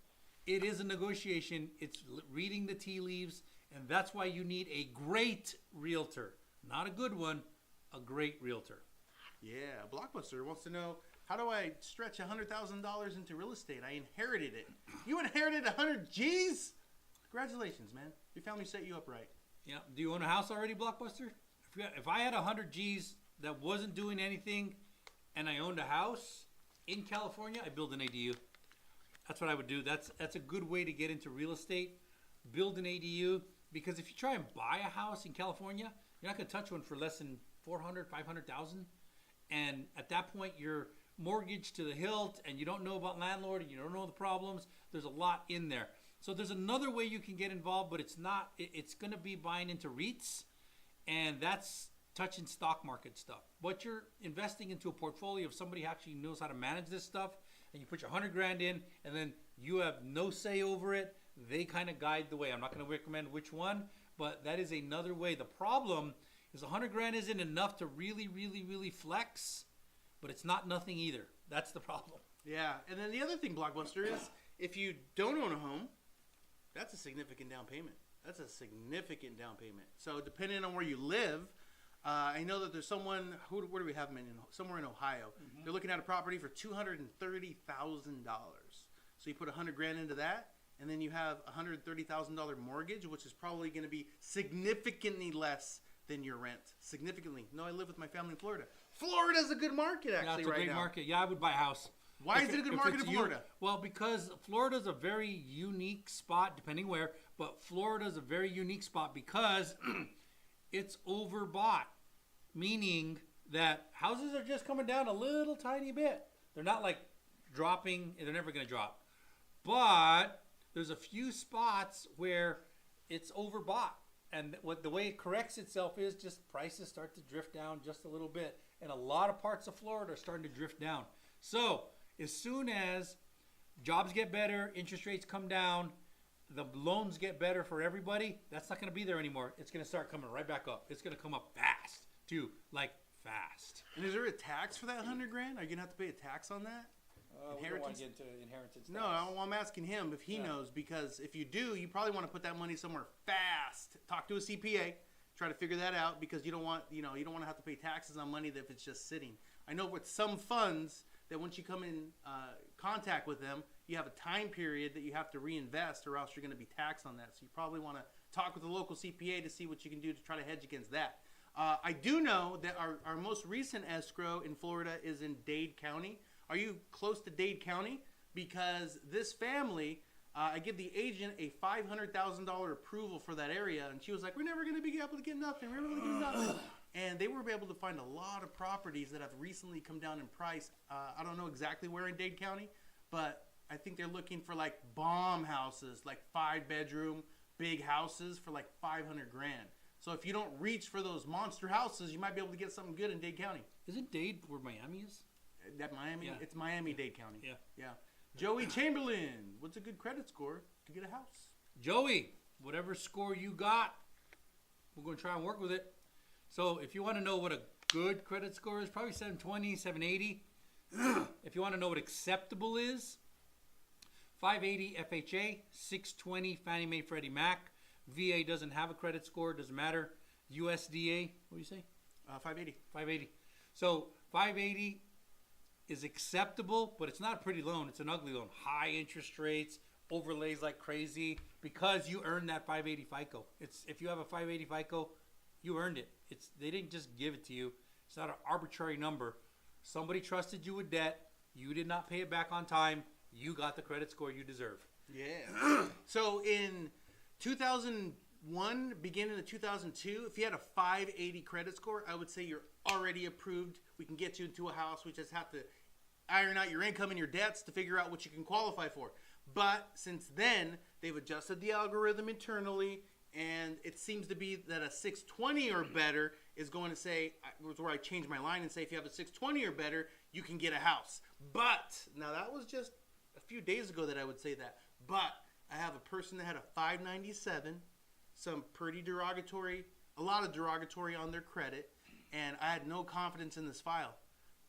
It is a negotiation. It's reading the tea leaves, and that's why you need a great realtor. Not a good one, a great realtor. Yeah, Blockbuster wants to know, how do I stretch $100,000 into real estate? I inherited it. You inherited 100 G's? Congratulations, man. Your family set you up right. Yeah. Do you own a house already, Blockbuster? If I had 100 G's that wasn't doing anything and I owned a house in California, I'd build an ADU. That's what I would do. That's a good way to get into real estate. Build an ADU, because if you try and buy a house in California, you're not going to touch one for less than 400, 500,000. And at that point, you're mortgaged to the hilt, and you don't know about landlord, and you don't know the problems. There's a lot in there. So there's another way you can get involved, but it's not. It's going to be buying into REITs, and that's touching stock market stuff. But you're investing into a portfolio of somebody who actually knows how to manage this stuff, and you put your 100 grand in, and then you have no say over it. They kind of guide the way. I'm not going to recommend which one, but that is another way. The problem is 100 grand isn't enough to really, really, really flex, but it's not nothing either. That's the problem. Yeah, and then the other thing, Blockbuster, is if you don't own a home, that's a significant down payment. That's a significant down payment. So depending on where you live, I know that there's someone, where do we have them in? Somewhere in Ohio. Mm-hmm. They're looking at a property for $230,000. So you put 100 grand into that, and then you have a $130,000 mortgage, which is probably going to be significantly less than your rent. Significantly. No, I live with my family in Florida. Florida's a good market, actually, right now. It's a great market. Yeah, I would buy a house. Why is it a good market in Florida? Well, because Florida's a very unique spot, depending where, but Florida's a very unique spot because it's overbought, meaning that houses are just coming down a little tiny bit. They're not like dropping, they're never going to drop. But there's a few spots where it's overbought. And the way it corrects itself is just prices start to drift down just a little bit. And a lot of parts of Florida are starting to drift down. So as soon as jobs get better, interest rates come down, the loans get better for everybody, that's not going to be there anymore. It's going to start coming right back up. It's going to come up fast, too. Like, fast. And is there a tax for that 100 grand? Are you going to have to pay a tax on that? We don't want to get into inheritance tax. No, I'm asking him if he knows, because if you do, you probably want to put that money somewhere fast. Talk to a CPA, try to figure that out, because you don't want to have to pay taxes on money that if it's just sitting. I know with some funds that once you come in contact with them, you have a time period that you have to reinvest, or else you're going to be taxed on that. So you probably want to talk with a local CPA to see what you can do to try to hedge against that. I do know that our most recent escrow in Florida is in Dade County. Are you close to Dade County? Because this family, I give the agent a $500,000 approval for that area, and she was like, we're never going to be able to get nothing. We're never going to get nothing. And they were able to find a lot of properties that have recently come down in price. I don't know exactly where in Dade County, but I think they're looking for like bomb houses, like 5-bedroom, big houses for like 500 grand. So if you don't reach for those monster houses, you might be able to get something good in Dade County. Isn't Dade where Miami is? That Miami? Yeah. It's Miami-Dade County. Yeah. Joey Chamberlain, what's a good credit score to get a house? Joey, whatever score you got, we're going to try and work with it. So if you want to know what a good credit score is, probably 720, 780. If you want to know what acceptable is, 580 FHA, 620 Fannie Mae Freddie Mac. VA doesn't have a credit score, doesn't matter. USDA, what do you say? 580. 580. So 580 is acceptable, but it's not a pretty loan. It's an ugly loan. High interest rates, overlays like crazy, because you earned that 580 FICO. If you have a 580 FICO, you earned it. They didn't just give it to you. It's not an arbitrary number. Somebody trusted you with debt. You did not pay it back on time. You got the credit score you deserve. Yeah. So in 2001, beginning of 2002, if you had a 580 credit score, I would say you're already approved. We can get you into a house. We just have to iron out your income and your debts to figure out what you can qualify for. But since then, they've adjusted the algorithm internally, and it seems to be that a 620 or better is going to say, where I change my line and say, if you have a 620 or better, you can get a house. But, now that was just a few days ago that I would say that. But I have a person that had a 597, some pretty derogatory, a lot of derogatory on their credit, and I had no confidence in this file.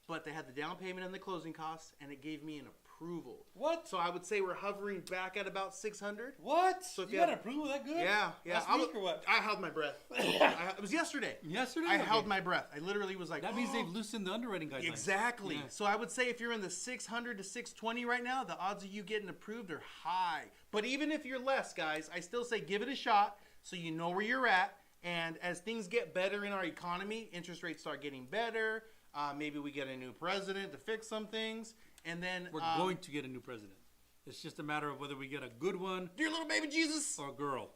But they had the down payment and the closing costs, and it gave me an approval. What? So I would say we're hovering back at about 600. What? So if you got an approval that good? Yeah. Last week or what? I held my breath. It was yesterday. Yesterday? I held my breath. I literally was like, that means they've loosened the underwriting guidelines. Exactly. Yeah. So I would say if you're in the 600 to 620 right now, the odds of you getting approved are high. But even if you're less, guys, I still say give it a shot so you know where you're at. And as things get better in our economy, interest rates start getting better. Maybe we get a new president to fix some things. And then we're going to get a new president. It's just a matter of whether we get a good one Dear little baby Jesus. or a girl.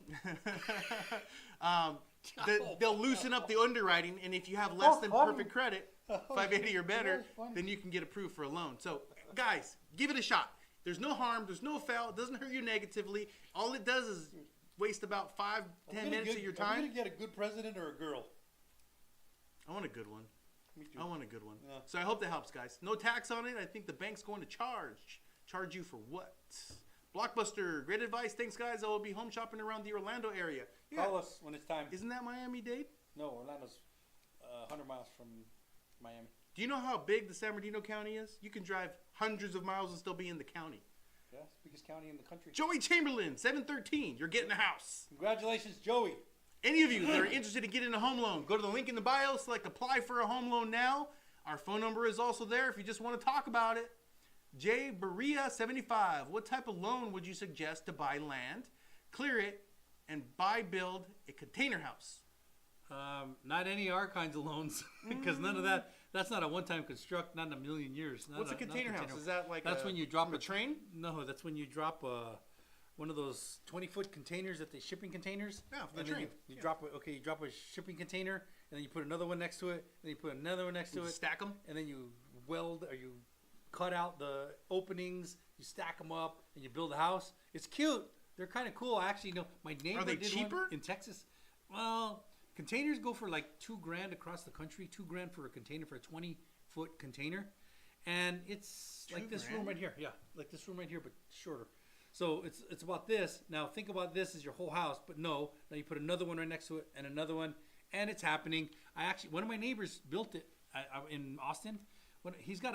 They'll loosen up the underwriting, and if you have less than perfect credit, 580 or better, then you can get approved for a loan. So, guys, give it a shot. There's no harm. There's no foul. It doesn't hurt you negatively. All it does is waste about 5-10 minutes of your Are we time. going to get a good president or a girl? I want a good one. Me too. I want a good one. Yeah. So I hope that helps, guys. No tax on it. I think the bank's going to charge you for what? Blockbuster, great advice. Thanks, guys. I will be home shopping around the Orlando area. Yeah. Call us when it's time. Isn't that Miami-Dade? No, Orlando's 100 miles from Miami. Do you know how big the San Bernardino County is? You can drive hundreds of miles and still be in the county. Yeah, it's the biggest county in the country. Joey Chamberlain, 713. You're getting a house. Congratulations, Joey. Any of you that are interested in getting a home loan, go to the link in the bio, select apply for a home loan now. Our phone number is also there if you just want to talk about it. J. Berea 75. What type of loan would you suggest to buy land, clear it, and build a container house? Not any of our kinds of loans, because none of that. That's not a one-time construct, not in a million years. What's a container house? Is that like that's when you drop a train? No, that's when you drop one of those 20-foot containers that they shipping containers. Yeah, for the and then train. You drop it. Okay, you drop a shipping container, and then you put another one next to it, and then you put another one next to it. Stack them. And then you weld or you cut out the openings, you stack them up, and you build a house. It's cute. They're kind of cool. I actually know my neighbor Are they did cheaper? one in Texas. Well, containers go for like $2,000 across the country. $2,000 for a container, for a 20-foot container, and it's like this room right here. Yeah, like this room right here, but shorter. So it's about this. Now think about this as your whole house, but no. Now you put another one right next to it, and another one, and it's happening. One of my neighbors built it in Austin. He's got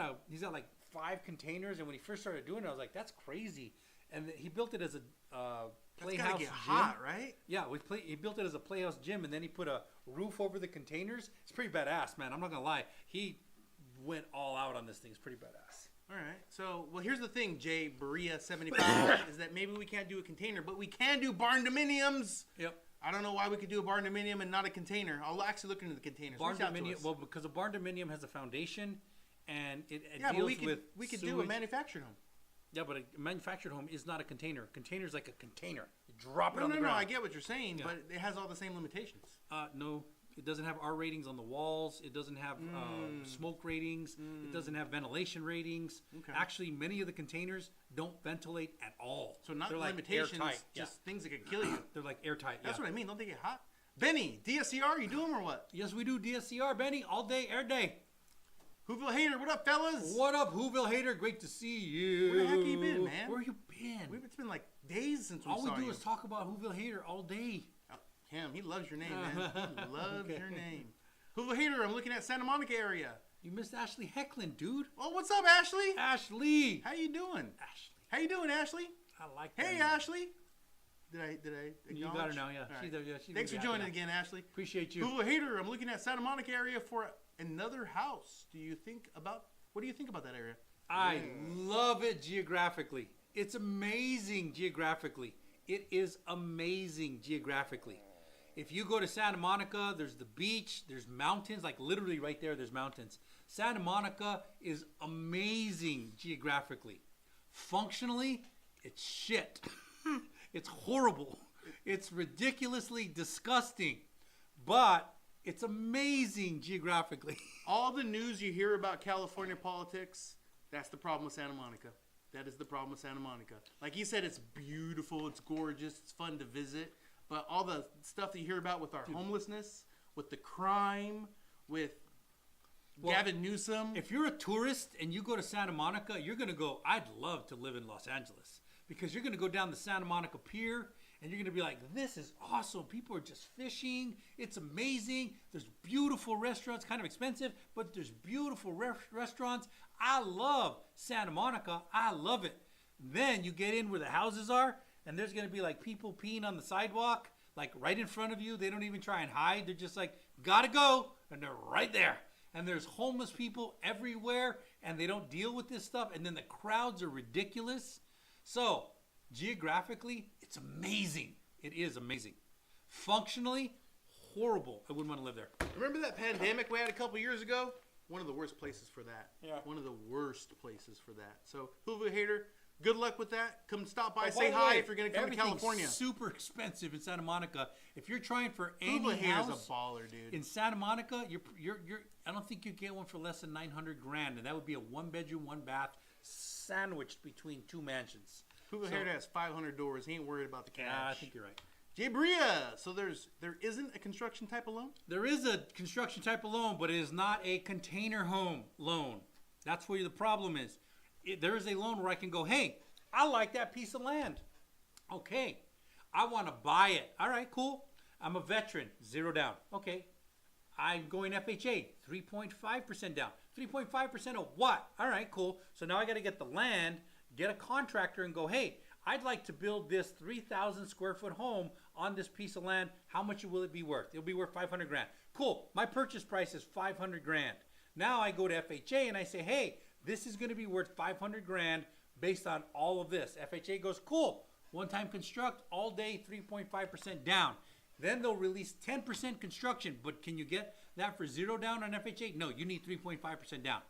like 5 containers, and when he first started doing it, I was like, that's crazy. And he built it as a playhouse. That's gotta get gym. hot, right? Yeah, he built it as a playhouse gym, and then he put a roof over the containers. It's pretty badass, man. I'm not gonna lie. He went all out on this thing. It's pretty badass. All right. So, well, here's the thing, Jay Berea 75, is that maybe we can't do a container, but we can do barn dominiums. Yep. I don't know why we could do a barn dominium and not a container. I'll actually look into the containers. Barn Reach out to dominium. us. Well, because a barn dominium has a foundation, and it yeah, deals but with we could do a sewage. manufactured home. Yeah, but a manufactured home is not a container. A container is like a container. You drop it No, on no, the no. ground. I get what you're saying, Yeah. but it has all the same limitations. No, it doesn't have R ratings on the walls. It doesn't have smoke ratings. It doesn't have ventilation ratings. Okay. Actually, many of the containers don't ventilate at all. So not They're like limitations, airtight. just things that could kill you. They're like airtight. That's yeah. what I mean. Don't they get hot? Benny, DSCR, you do them or what? Yes, we do DSCR, Benny, all day, every day. Whoville Hater, what up, fellas? What up, Whoville Hater? Great to see you. Where the heck you been, man? Where you been? It's been like days since we all saw we do you. is talk about Whoville Hater all day. Oh, him, he loves your name, man. He loves Okay. your name. Whoville Hater, I'm looking at Santa Monica area. You missed Ashley Hecklin, dude. Oh, what's up, Ashley? Ashley. How you doing? Ashley. How you doing, Ashley? I like Hey, that. Ashley. Did I You acknowledge? got her now, yeah. All She's right. she's Thanks for gonna be joining happy again, Ashley. now. Appreciate you. Whoville Hater, I'm looking at Santa Monica area for another house. What do you think about that area? I love it geographically. It's amazing geographically. It is amazing geographically. If you go to Santa Monica, there's the beach, there's mountains, like literally right there, there's mountains. Santa Monica is amazing geographically. Functionally, it's shit. It's horrible. It's ridiculously disgusting. But it's amazing geographically. All the news you hear about California politics, that's the problem with Santa Monica. That is the problem with Santa Monica. Like you said, it's beautiful, it's gorgeous, it's fun to visit. But all the stuff that you hear about with our homelessness, with the crime, with Gavin Newsom. If you're a tourist and you go to Santa Monica, you're going to go, I'd love to live in Los Angeles. Because you're going to go down the Santa Monica Pier and you're going to be like, this is awesome. People are just fishing. It's amazing. There's beautiful restaurants, kind of expensive, but there's beautiful restaurants. I love Santa Monica. I love it. Then you get in where the houses are and there's going to be like people peeing on the sidewalk, like right in front of you. They don't even try and hide. They're just like, gotta go. And they're right there. And there's homeless people everywhere and they don't deal with this stuff. And then the crowds are ridiculous. So geographically, it's amazing. It is amazing. Functionally, horrible. I wouldn't want to live there. Remember that pandemic we had a couple years ago? One of the worst places for that. Yeah. One of the worst places for that. So, Whoville Hater, Good luck with that. Come stop by, Oh, say the hi way, if you're going to come to everything's California. super expensive in Santa Monica. If you're trying for Hula any hair's house a baller, dude. in Santa Monica, you're I don't think you get one for less than 900 grand, and that would be a 1-bedroom, 1-bath sandwiched between 2 mansions. Hula hair has 500 doors. He ain't worried about the cash. Yeah, I think you're right. Jay Bria. So there isn't a construction type of loan? There is a construction type of loan, but it is not a container home loan. That's where the problem is. There is a loan where I can go, hey, I like that piece of land. Okay, I want to buy it. All right, cool. I'm a veteran, 0 down. Okay, I'm going FHA, 3.5% down. 3.5% of what? All right, cool. So now I got to get the land, get a contractor, and go, hey, I'd like to build this 3,000 square foot home on this piece of land. How much will it be worth? It'll be worth 500 grand. Cool. My purchase price is 500 grand. Now I go to FHA and I say, hey, this is going to be worth 500 grand based on all of this. FHA goes, cool. One-time construct, all day, 3.5% down. Then they'll release 10% construction. But can you get that for 0 down on FHA? No, you need 3.5% down.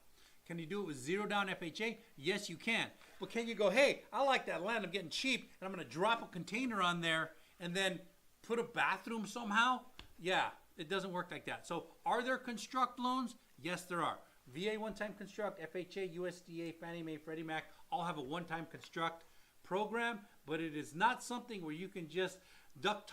Can you do it with 0 down FHA? Yes, you can. But can you go, hey, I like that land, I'm getting cheap, and I'm going to drop a container on there and then put a bathroom somehow? Yeah, it doesn't work like that. So are there construct loans? Yes, there are. VA one-time construct, FHA, USDA, Fannie Mae, Freddie Mac, all have a one-time construct program, but it is not something where you can just duct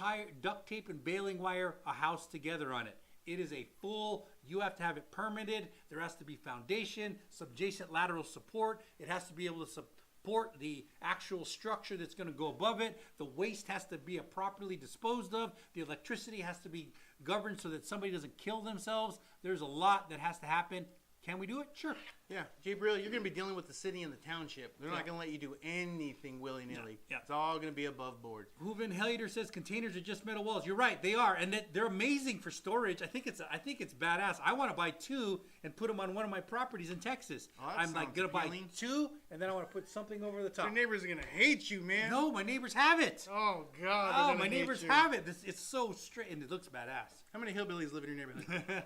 tape and baling wire a house together on it. It is a full, you have to have it permitted. There has to be foundation, subjacent lateral support. It has to be able to support the actual structure that's going to go above it. The waste has to be properly disposed of. The electricity has to be governed so that somebody doesn't kill themselves. There's a lot that has to happen. Can we do it? Sure. Yeah, Gabriel, you're going to be dealing with the city and the township. They're not going to let you do anything willy-nilly. Yeah. It's all going to be above board. Hooven Hellier says containers are just metal walls. You're right, they are, and they're amazing for storage. I think it's badass. I want to buy 2 and put them on one of my properties in Texas. Oh, that I'm like sounds gonna buy appealing. 2, and then I want to put something over the top. Your neighbors are going to hate you, man. No, my neighbors have it. Oh, God. they're Oh, gonna my hate neighbors you. have it. It's so straight, and it looks badass. How many hillbillies live in your neighborhood?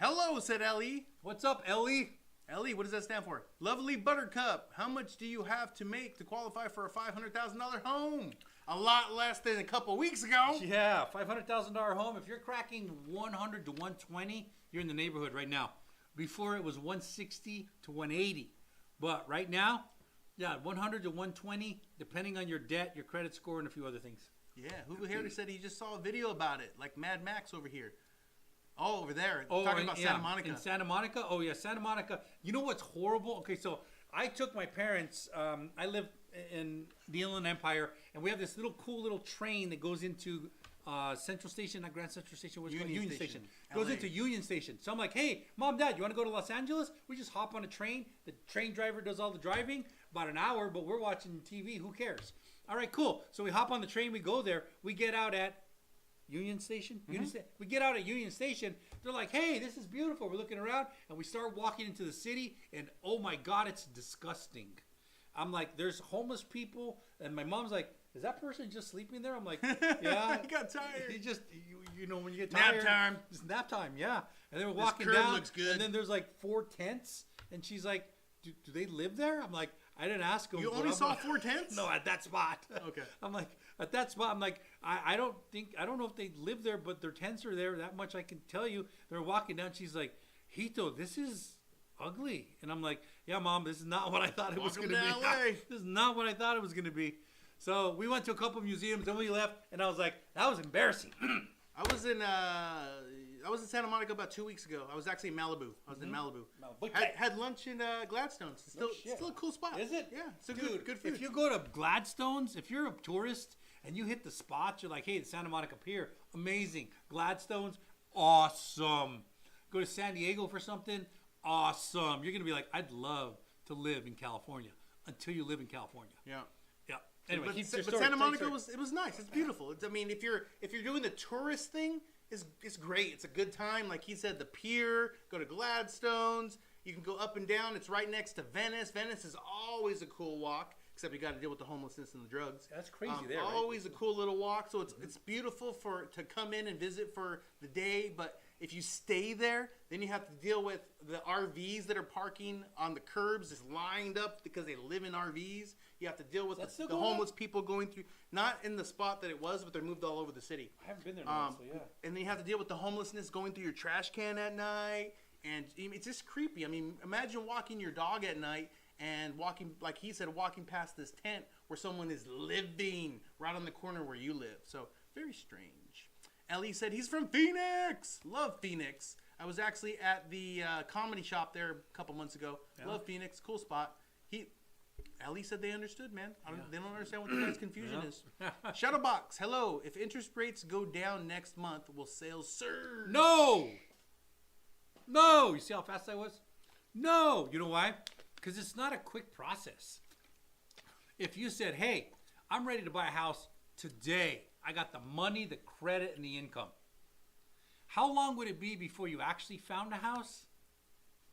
Hello, said Ellie. What's up, Ellie? Ellie, what does that stand for? Lovely Buttercup. How much do you have to make to qualify for a $500,000 home? A lot less than a couple weeks ago. Yeah, $500,000 home. If you're cracking 100 to 120, you're in the neighborhood right now. Before it was 160 to 180, but right now, yeah, 100 to 120, depending on your debt, your credit score, and a few other things. Yeah, Hoover Harry said he just saw a video about it, like Mad Max over here. Oh, over there. Oh, Talking about yeah, Santa Monica. in Santa Monica. Oh yeah, Santa Monica. You know what's horrible? Okay, so I took my parents. I live in the Inland Empire, and we have this cool little train that goes into Central Station, not Grand Central Station. What's it called? Union Union Station. Station. Goes LA. into Union Station. So I'm like, hey, Mom, Dad, you want to go to Los Angeles? We just hop on a train. The train driver does all the driving. About an hour, but we're watching TV. Who cares? All right, cool. So we hop on the train. We go there. We get out at Union Station? We get out at Union Station. They're like, hey, this is beautiful. We're looking around, and we start walking into the city, and oh my God, it's disgusting. I'm like, there's homeless people, and my mom's like, is that person just sleeping there? I'm like, yeah. He got tired. He just, you know, when you get Nap tired. time. It's nap time, yeah. And then we're walking curb down, looks good. and then there's like 4 tents, and she's like, do they live there? I'm like, I didn't ask them. You but only I'm saw like, 4 tents? No, at that spot. Okay. I'm like, at that spot, I'm like, I don't know if they live there, but their tents are there. That much I can tell you. They're walking down. She's like, Hito, this is ugly. And I'm like, yeah, Mom, this is not what I thought it was going to Welcome be. to LA. This is not what I thought it was going to be. So we went to a couple museums, then we left, and I was like, that was embarrassing. I was in Santa Monica about 2 weeks ago. I was actually in Malibu. I was in Malibu. Malibu. Had lunch in Gladstone's. It's No still, shit. still a cool spot. Is it? Yeah, it's a Dude, good food. if you go to Gladstone's, if you're a tourist and you hit the spots, you're like, hey, the Santa Monica Pier, amazing. Gladstone's, awesome. Go to San Diego for something, awesome. You're going to be like, I'd love to live in California until you live in California. Yeah. Yeah. Anyway, But, keep your but story. Santa Tell your Monica story. it was nice. It's beautiful. I mean, if you're doing the tourist thing, it's great. It's a good time. Like he said, the pier. Go to Gladstone's. You can go up and down. It's right next to Venice. Venice is always a cool walk. Except you got to deal with the homelessness and the drugs. That's crazy right? Always a cool little walk. So it's beautiful to come in and visit for the day. But If you stay there, then you have to deal with the RVs that are parking on the curbs, just lined up because they live in RVs. You have to deal with That's still the going on? homeless people going through, not in the spot that it was, but they're moved all over the city. I haven't been there in a while, so yeah. And then you have to deal with the homelessness going through your trash can at night. And it's just creepy. I mean, imagine walking your dog at night and walking, like he said, walking past this tent where someone is living right on the corner where you live. So very strange. Ellie said he's from Phoenix. Love Phoenix. I was actually at the comedy shop there a couple months ago. Yeah. Love Phoenix. Cool spot. Ellie said they understood, man. They don't understand what the guy's confusion is. Shadowbox, hello. If interest rates go down next month, will sales surge? No! No! You see how fast I was? No! You know why? Because it's not a quick process. If you said, hey, I'm ready to buy a house today. I got the money, the credit, and the income. How long would it be before you actually found a house?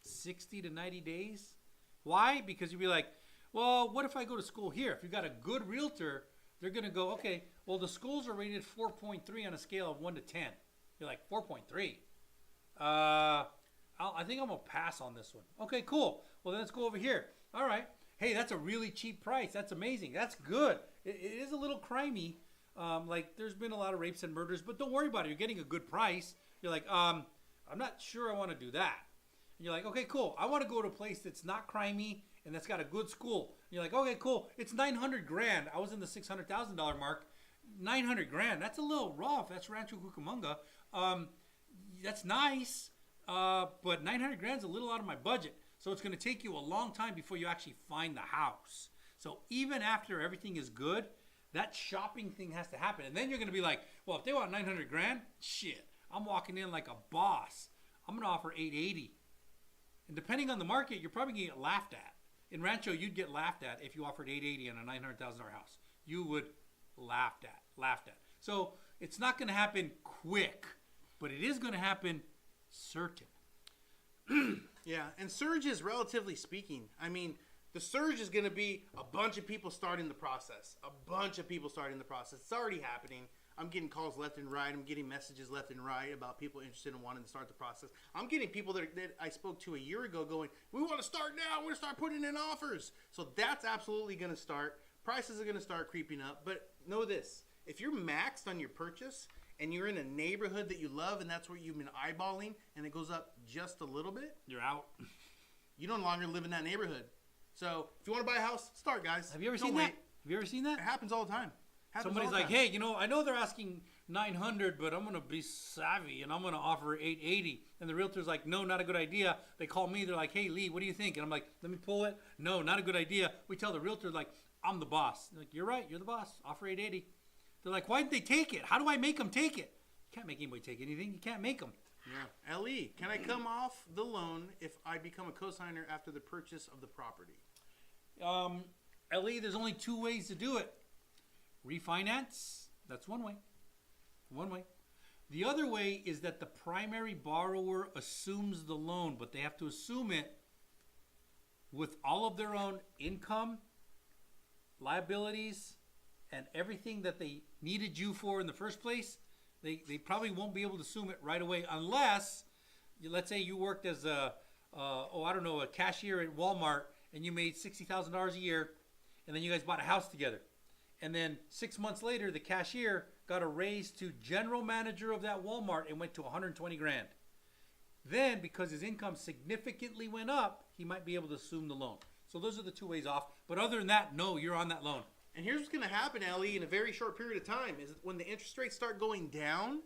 60 to 90 days. Why? Because you'd be like, well, what if I go to school here? If you got a good realtor, they're going to go, okay, well, the schools are rated 4.3 on a scale of 1 to 10. You're like, 4.3? I think I'm going to pass on this one. Okay, cool. Well, then let's go over here. All right. Hey, that's a really cheap price. That's amazing. That's good. It is a little crimey. Like, there's been a lot of rapes and murders, but don't worry about it. You're getting a good price. You're like, I'm not sure I want to do that. And you're like, okay, cool. I want to go to a place that's not crimey and that's got a good school. And you're like, okay, cool. It's $900,000. I was in the $600,000 mark. $900,000. That's a little rough. That's Rancho Cucamonga. That's nice, but $900,000 is a little out of my budget. So it's going to take you a long time before you actually find the house. So even after everything is good, that shopping thing has to happen. And then you're going to be like, well, if they want $900,000, shit, I'm walking in like a boss. I'm going to offer $880,000. And depending on the market, you're probably going to get laughed at. In Rancho, you'd get laughed at if you offered $880,000 on a $900,000 house. You would laughed at. So it's not going to happen quick, but it is going to happen certain. Yeah, and surge is relatively speaking. I mean, the surge is going to be a bunch of people starting the process. It's already happening. I'm getting calls left and right. I'm getting messages left and right about people interested in wanting to start the process. I'm getting people that I spoke to a year ago going, we want to start now. We're going to start putting in offers. So that's absolutely going to start. Prices are going to start creeping up. But know this. If you're maxed on your purchase and you're in a neighborhood that you love and that's where you've been eyeballing and it goes up just a little bit, You're out. you no longer live in that neighborhood. So if you want to buy a house, start, guys. Have you ever Don't seen wait. that? Have you ever seen that? It happens all the time. Somebody's like, hey, I know they're asking $900, but I'm going to be savvy and I'm going to offer $880. And the realtor's like, no, not a good idea. They call me. They're like, hey, Lee, what do you think? And I'm like, let me pull it. No, not a good idea. We tell the realtor, like, I'm the boss. They're like, you're right. You're the boss. Offer $880. They're like, why didn't they take it? How do I make them take it? You can't make anybody take anything. You can't make them. Yeah. LE, can I come off the loan if I become a cosigner after the purchase of the property? LE, there's only two ways to do it. Refinance, that's one way. The other way is that the primary borrower assumes the loan, but they have to assume it with all of their own income, liabilities, and everything that they needed you for in the first place. They probably won't be able to assume it right away unless, let's say you worked as a cashier at Walmart and you made $60,000 a year, and then you guys bought a house together. And then 6 months later, the cashier got a raise to general manager of that Walmart and went to $120,000. Then, because his income significantly went up, he might be able to assume the loan. So those are the two ways off. But other than that, no, you're on that loan. And here's what's going to happen, LE, in a very short period of time, is when the interest rates start going down,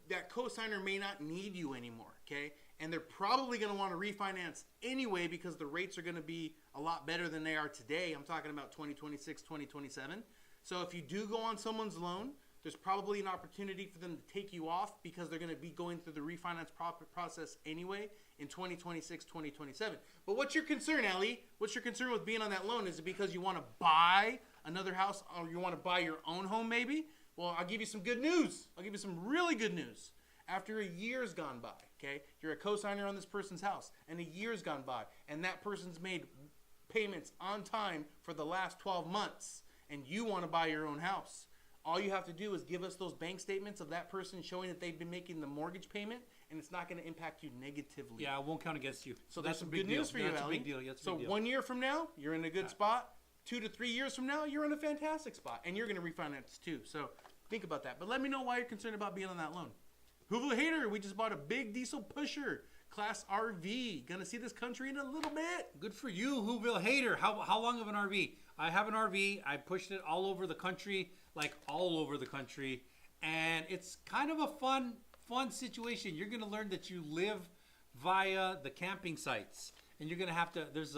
that cosigner may not need you anymore, okay? And they're probably going to want to refinance anyway because the rates are going to be a lot better than they are today. I'm talking about 2026, 2027. So if you do go on someone's loan, there's probably an opportunity for them to take you off because they're going to be going through the refinance process anyway in 2026, 2027. But what's your concern, Ellie? What's your concern with being on that loan? Is it because you want to buy another house or you want to buy your own home maybe? Well, I'll give you some good news. I'll give you some really good news. After a year's gone by, okay, you're a cosigner on this person's house, and a year's gone by, and that person's made payments on time for the last 12 months, and you want to buy your own house. All you have to do is give us those bank statements of that person showing that they've been making the mortgage payment and it's not going to impact you negatively. Yeah, it won't count against you. So that's that's some a big good deal. news for you, That's a Ellie. big deal. Yeah, that's a So big deal. 1 year from now, you're in a good spot. 2 to 3 years from now, you're in a fantastic spot, and you're going to refinance too. So think about that. But let me know why you're concerned about being on that loan. Hoovle Hater, we just bought a big diesel pusher, class RV. Gonna see this country in a little bit. Good for you, Whoville Hater. How long of an RV? I have an RV. I pushed it all over the country, like all over the country, and it's kind of a fun situation. You're gonna learn that you live via the camping sites, and you're gonna have to. There's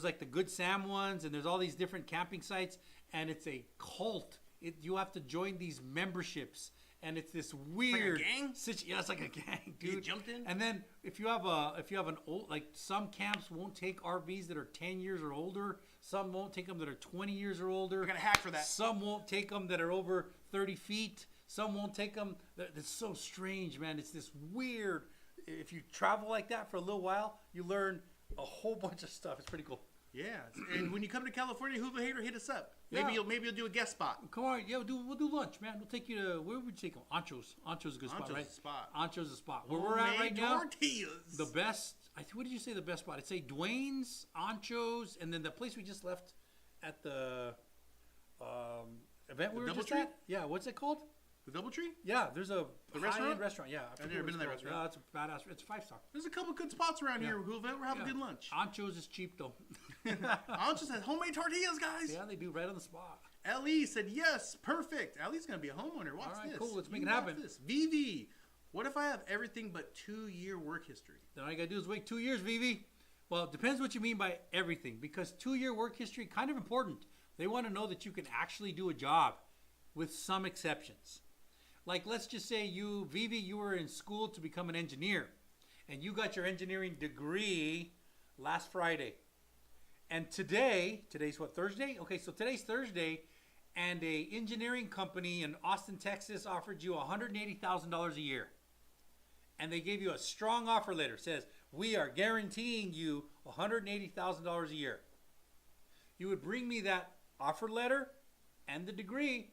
like the Good Sam ones, and there's all these different camping sites, and it's a cult. You have to join these memberships. And it's this weird gang? Yeah, it's like a gang, dude. You jumped in? And then if you have an old, like, some camps won't take RVs that are 10 years or older. Some won't take them that are 20 years or older. We're gonna hack for that. Some won't take them that are over 30 feet. Some won't take them. It's so strange, man. It's this weird. If you travel like that for a little while, you learn a whole bunch of stuff. It's pretty cool. Yeah, and when you come to California, Hoovle Hater, hit us up. Yeah. Maybe you'll do a guest spot. Come on, yeah, we'll do lunch, man. We'll take you to, where would you take them? Ancho's. Ancho's a good spot, Ancho's right? a spot. Ancho's a spot. Where we're at right Homemade now, tortillas. the best, what did you say the best spot? I'd say Dwayne's, Ancho's, and then the place we just left at the event we were just Doubletree? at. Yeah, what's it called? The Doubletree? Yeah, there's a The high-end restaurant? restaurant. Yeah, I I've forget never what been to it's that called. restaurant. Yeah, it's a badass. It's a 5-star. There's a couple good spots around Yeah. here, Hoovle. We're having Yeah. good lunch. Ancho's is cheap though. Ancho says homemade tortillas, guys. Yeah, they do right on the spot. Ellie said yes, perfect. Ellie's gonna be a homeowner. Watch All right, this. cool. Let's make You it watch happen. This. Vivi, what if I have everything but 2-year work history? Then all you gotta do is wait 2 years, Vivi. Well, it depends what you mean by everything, because 2-year work history kind of important. They want to know that you can actually do a job, with some exceptions. Like, let's just say Vivi, you were in school to become an engineer, and you got your engineering degree last Friday. And today's what, Thursday? Okay, so today's Thursday, and a engineering company in Austin, Texas offered you $180,000 a year. And they gave you a strong offer letter. It says, we are guaranteeing you $180,000 a year. You would bring me that offer letter and the degree,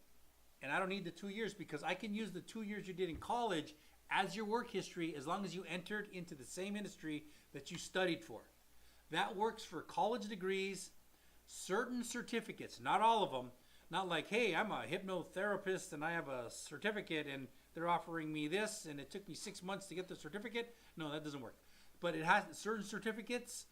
and I don't need the 2 years, because I can use the 2 years you did in college as your work history as long as you entered into the same industry that you studied for. That works for college degrees, certain certificates, not all of them. Not like, hey, I'm a hypnotherapist and I have a certificate and they're offering me this and it took me 6 months to get the certificate. No, that doesn't work. But it has certain certificates,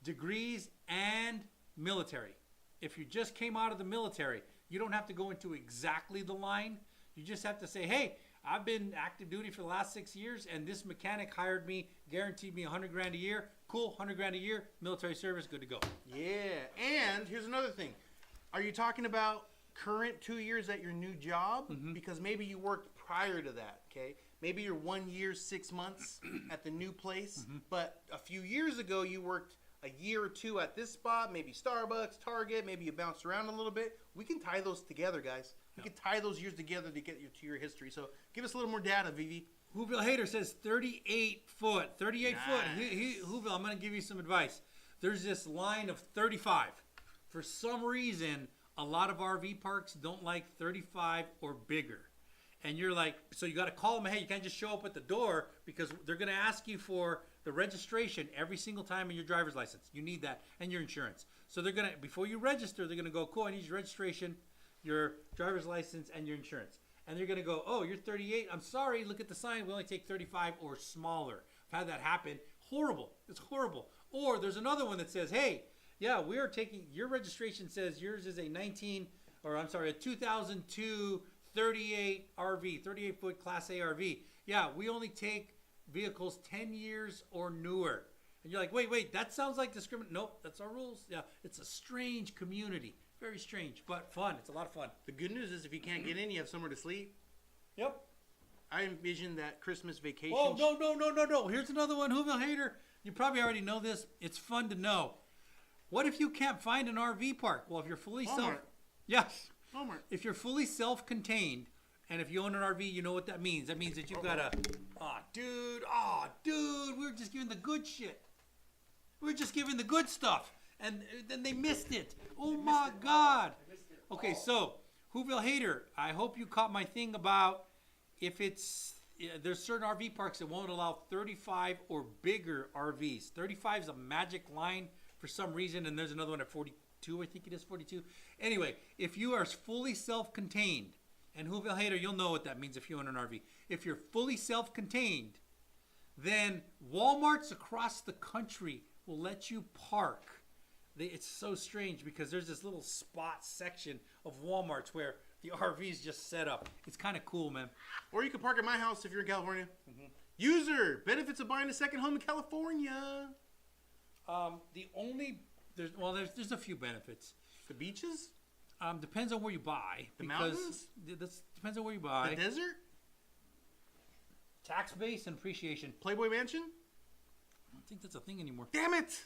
degrees, and military. If you just came out of the military, you don't have to go into exactly the line. You just have to say, hey, I've been active duty for the last 6 years and this mechanic hired me, guaranteed me $100,000 a year. Cool, $100,000 a year, military service, good to go. Yeah, and here's another thing. Are you talking about current 2 years at your new job? Mm-hmm. Because maybe you worked prior to that, okay? Maybe you're 1 year, 6 months at the new place, Mm-hmm. but a few years ago you worked a year or two at this spot, maybe Starbucks, Target, maybe you bounced around a little bit. We can tie those together, guys. We can tie those years together to get you to your history. So give us a little more data, Vivi. Whoville Hater says 38 foot. 38 foot. Nice. Whoville, I'm going to give you some advice. There's this line of 35. For some reason, a lot of RV parks don't like 35 or bigger. And you're like, so you got to call them, hey, you can't just show up at the door because they're going to ask you for the registration every single time in your driver's license. You need that, and your insurance. So they're going to, before you register, they're going to go, cool, I need your registration, your driver's license, and your insurance. And they're going to go, oh, you're 38. I'm sorry, look at the sign. We only take 35 or smaller. I've had that happen. Horrible. It's horrible. Or there's another one that says, hey, yeah, we are taking, your registration says yours is a 2002 38 RV, 38 foot Class A RV. Yeah, we only take vehicles 10 years or newer. And you're like, wait, that sounds like discrimination. Nope, that's our rules. Yeah, it's a strange community. Very strange, but fun. It's a lot of fun. The good news is if you can't get in, you have somewhere to sleep. Yep. I envision that Christmas vacation. Oh, no. Here's another one, Whoville Hater. You probably already know this. It's fun to know. What if you can't find an RV park? Well, if you're fully Walmart. Yes. Walmart. If you're fully self-contained, and if you own an RV, you know what that means. That means that you've got a, dude, we were just giving the good shit. We were just giving the good stuff. And then they missed it. Oh my God. Okay, so, Whoville Hater, I hope you caught my thing about if it's Yeah, there's certain RV parks that won't allow 35 or bigger RVs. 35 is a magic line for some reason, and there's another one at 42, I think it is 42. Anyway, if you are fully self-contained, and Whoville Hater, you'll know what that means if you own an RV. If you're fully self-contained, then Walmarts across the country will let you park. It's so strange because there's this little spot section of Walmarts where the RV's just set up. It's kind of cool, man. Or you can park at my house if you're in California. User, benefits of buying a second home in California. There's a few benefits. The beaches? Depends on where you buy. The mountains? Depends on where you buy. The desert? Tax base and appreciation. Playboy Mansion? I don't think that's a thing anymore. Damn it!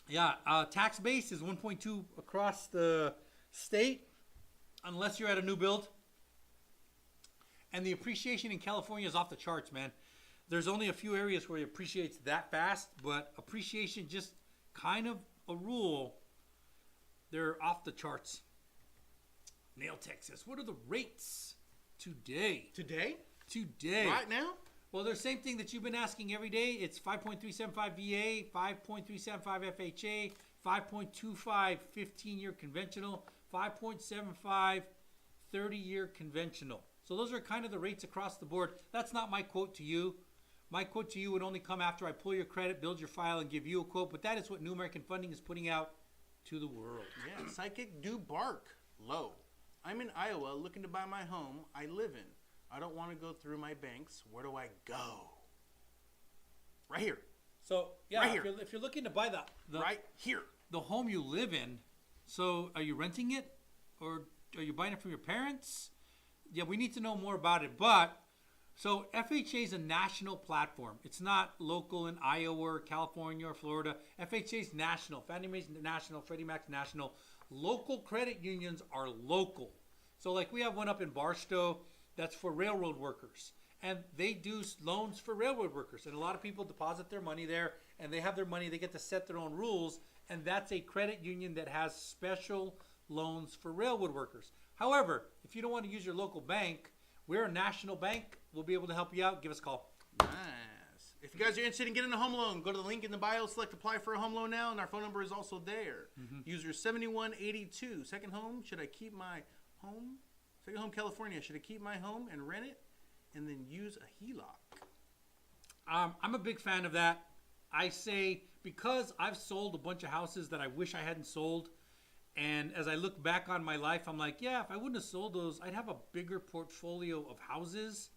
Yeah, tax base is 1.2 across the state, unless you're at a new build. And the appreciation in California is off the charts, man. There's only a few areas where it appreciates that fast, but appreciation just kind of a rule. They're off the charts. Nail Tech says, what are the rates today? Today? Today. Right now? Well, the same thing that you've been asking every day. It's 5.375 VA, 5.375 FHA, 5.25 15-year conventional, 5.75 30-year conventional. So those are kind of the rates across the board. That's not my quote to you. My quote to you would only come after I pull your credit, build your file, and give you a quote. But that is what New American Funding is putting out to the world. Yeah, Psychic do bark low. I'm in Iowa looking to buy my home I live in. I don't want to go through my banks. Where do I go? Right here. So, yeah, Right here. if you're looking to buy the Right here. the home you live in, so are you renting it or are you buying it from your parents? Yeah, we need to know more about it. But, so FHA is a national platform. It's not local in Iowa or California or Florida. FHA is national. Fannie Mae's national. Freddie Mac's national. Local credit unions are local. So like we have one up in Barstow that's for railroad workers. And they do loans for railroad workers. And a lot of people deposit their money there and they have their money. They get to set their own rules. And that's a credit union that has special loans for railroad workers. However, if you don't want to use your local bank, we're a national bank. We'll be able to help you out. Give us a call. Nice. If you guys are interested in getting a home loan, go to the link in the bio, select apply for a home loan now, and our phone number is also there. User 7182. Second home, should I keep my home? Second home, California. Should I keep my home and rent it and then use a HELOC? I'm a big fan of that. I say because I've sold a bunch of houses that I wish I hadn't sold. And as I look back on my life, I'm like, yeah, if I wouldn't have sold those, I'd have a bigger portfolio of houses.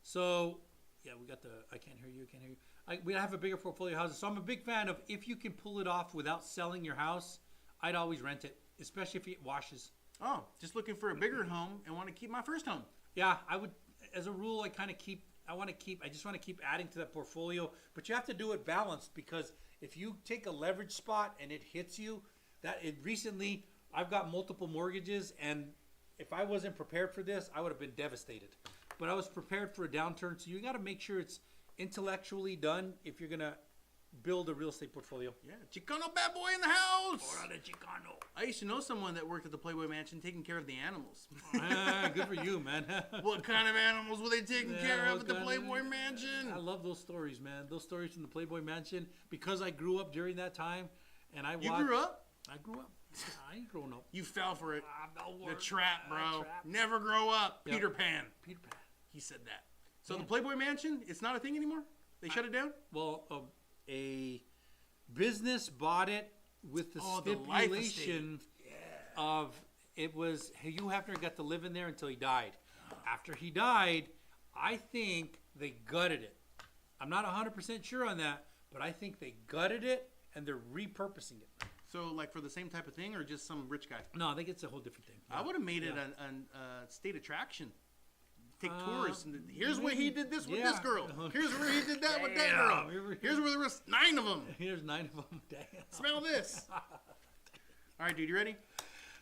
So, yeah, we got the, I can't hear you, we have a bigger portfolio of houses. So I'm a big fan of if you can pull it off without selling your house, I'd always rent it, especially if it washes. Oh, just looking for a bigger home and want to keep my first home. Yeah, I would, as a rule, I just want to keep adding to that portfolio. But you have to do it balanced because if you take a leverage spot and it hits you, recently I've got multiple mortgages, and if I wasn't prepared for this, I would have been devastated. But I was prepared for a downturn, so you got to make sure it's intellectually done if you're gonna build a real estate portfolio. Yeah, Chicano bad boy in the house. Ora de Chicano. I used to know someone that worked at the Playboy Mansion taking care of the animals. Good for you, man. What kind of animals were they taking care of what at the kind Playboy Mansion? I love those stories, man. Those stories from the Playboy Mansion, because I grew up during that time, and I watched. You grew up? I grew up. I ain't grown up. You fell for it. The The trap, bro. Never grow up. Yep. Peter Pan. Peter Pan. He said that. So Yeah. the Playboy Mansion, it's not a thing anymore? They shut it down? Well, a business bought it with the Oh, the life stipulation of it was Hugh Hefner got to live in there until he died. After he died, I think they gutted it. I'm not 100% sure on that, but I think they gutted it and they're repurposing it. So, like, for the same type of thing or just some rich guy? No, I think it's a whole different thing. I would have made it a state attraction. Take tourists. And here's where he did this with this girl. Here's where he did that with that girl. Here's where there was 9 of them. Here's 9 of them. Damn. Smell this. All right, dude, you ready?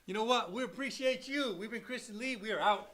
You know what? We appreciate you. We've been Chris and Lee. We are out.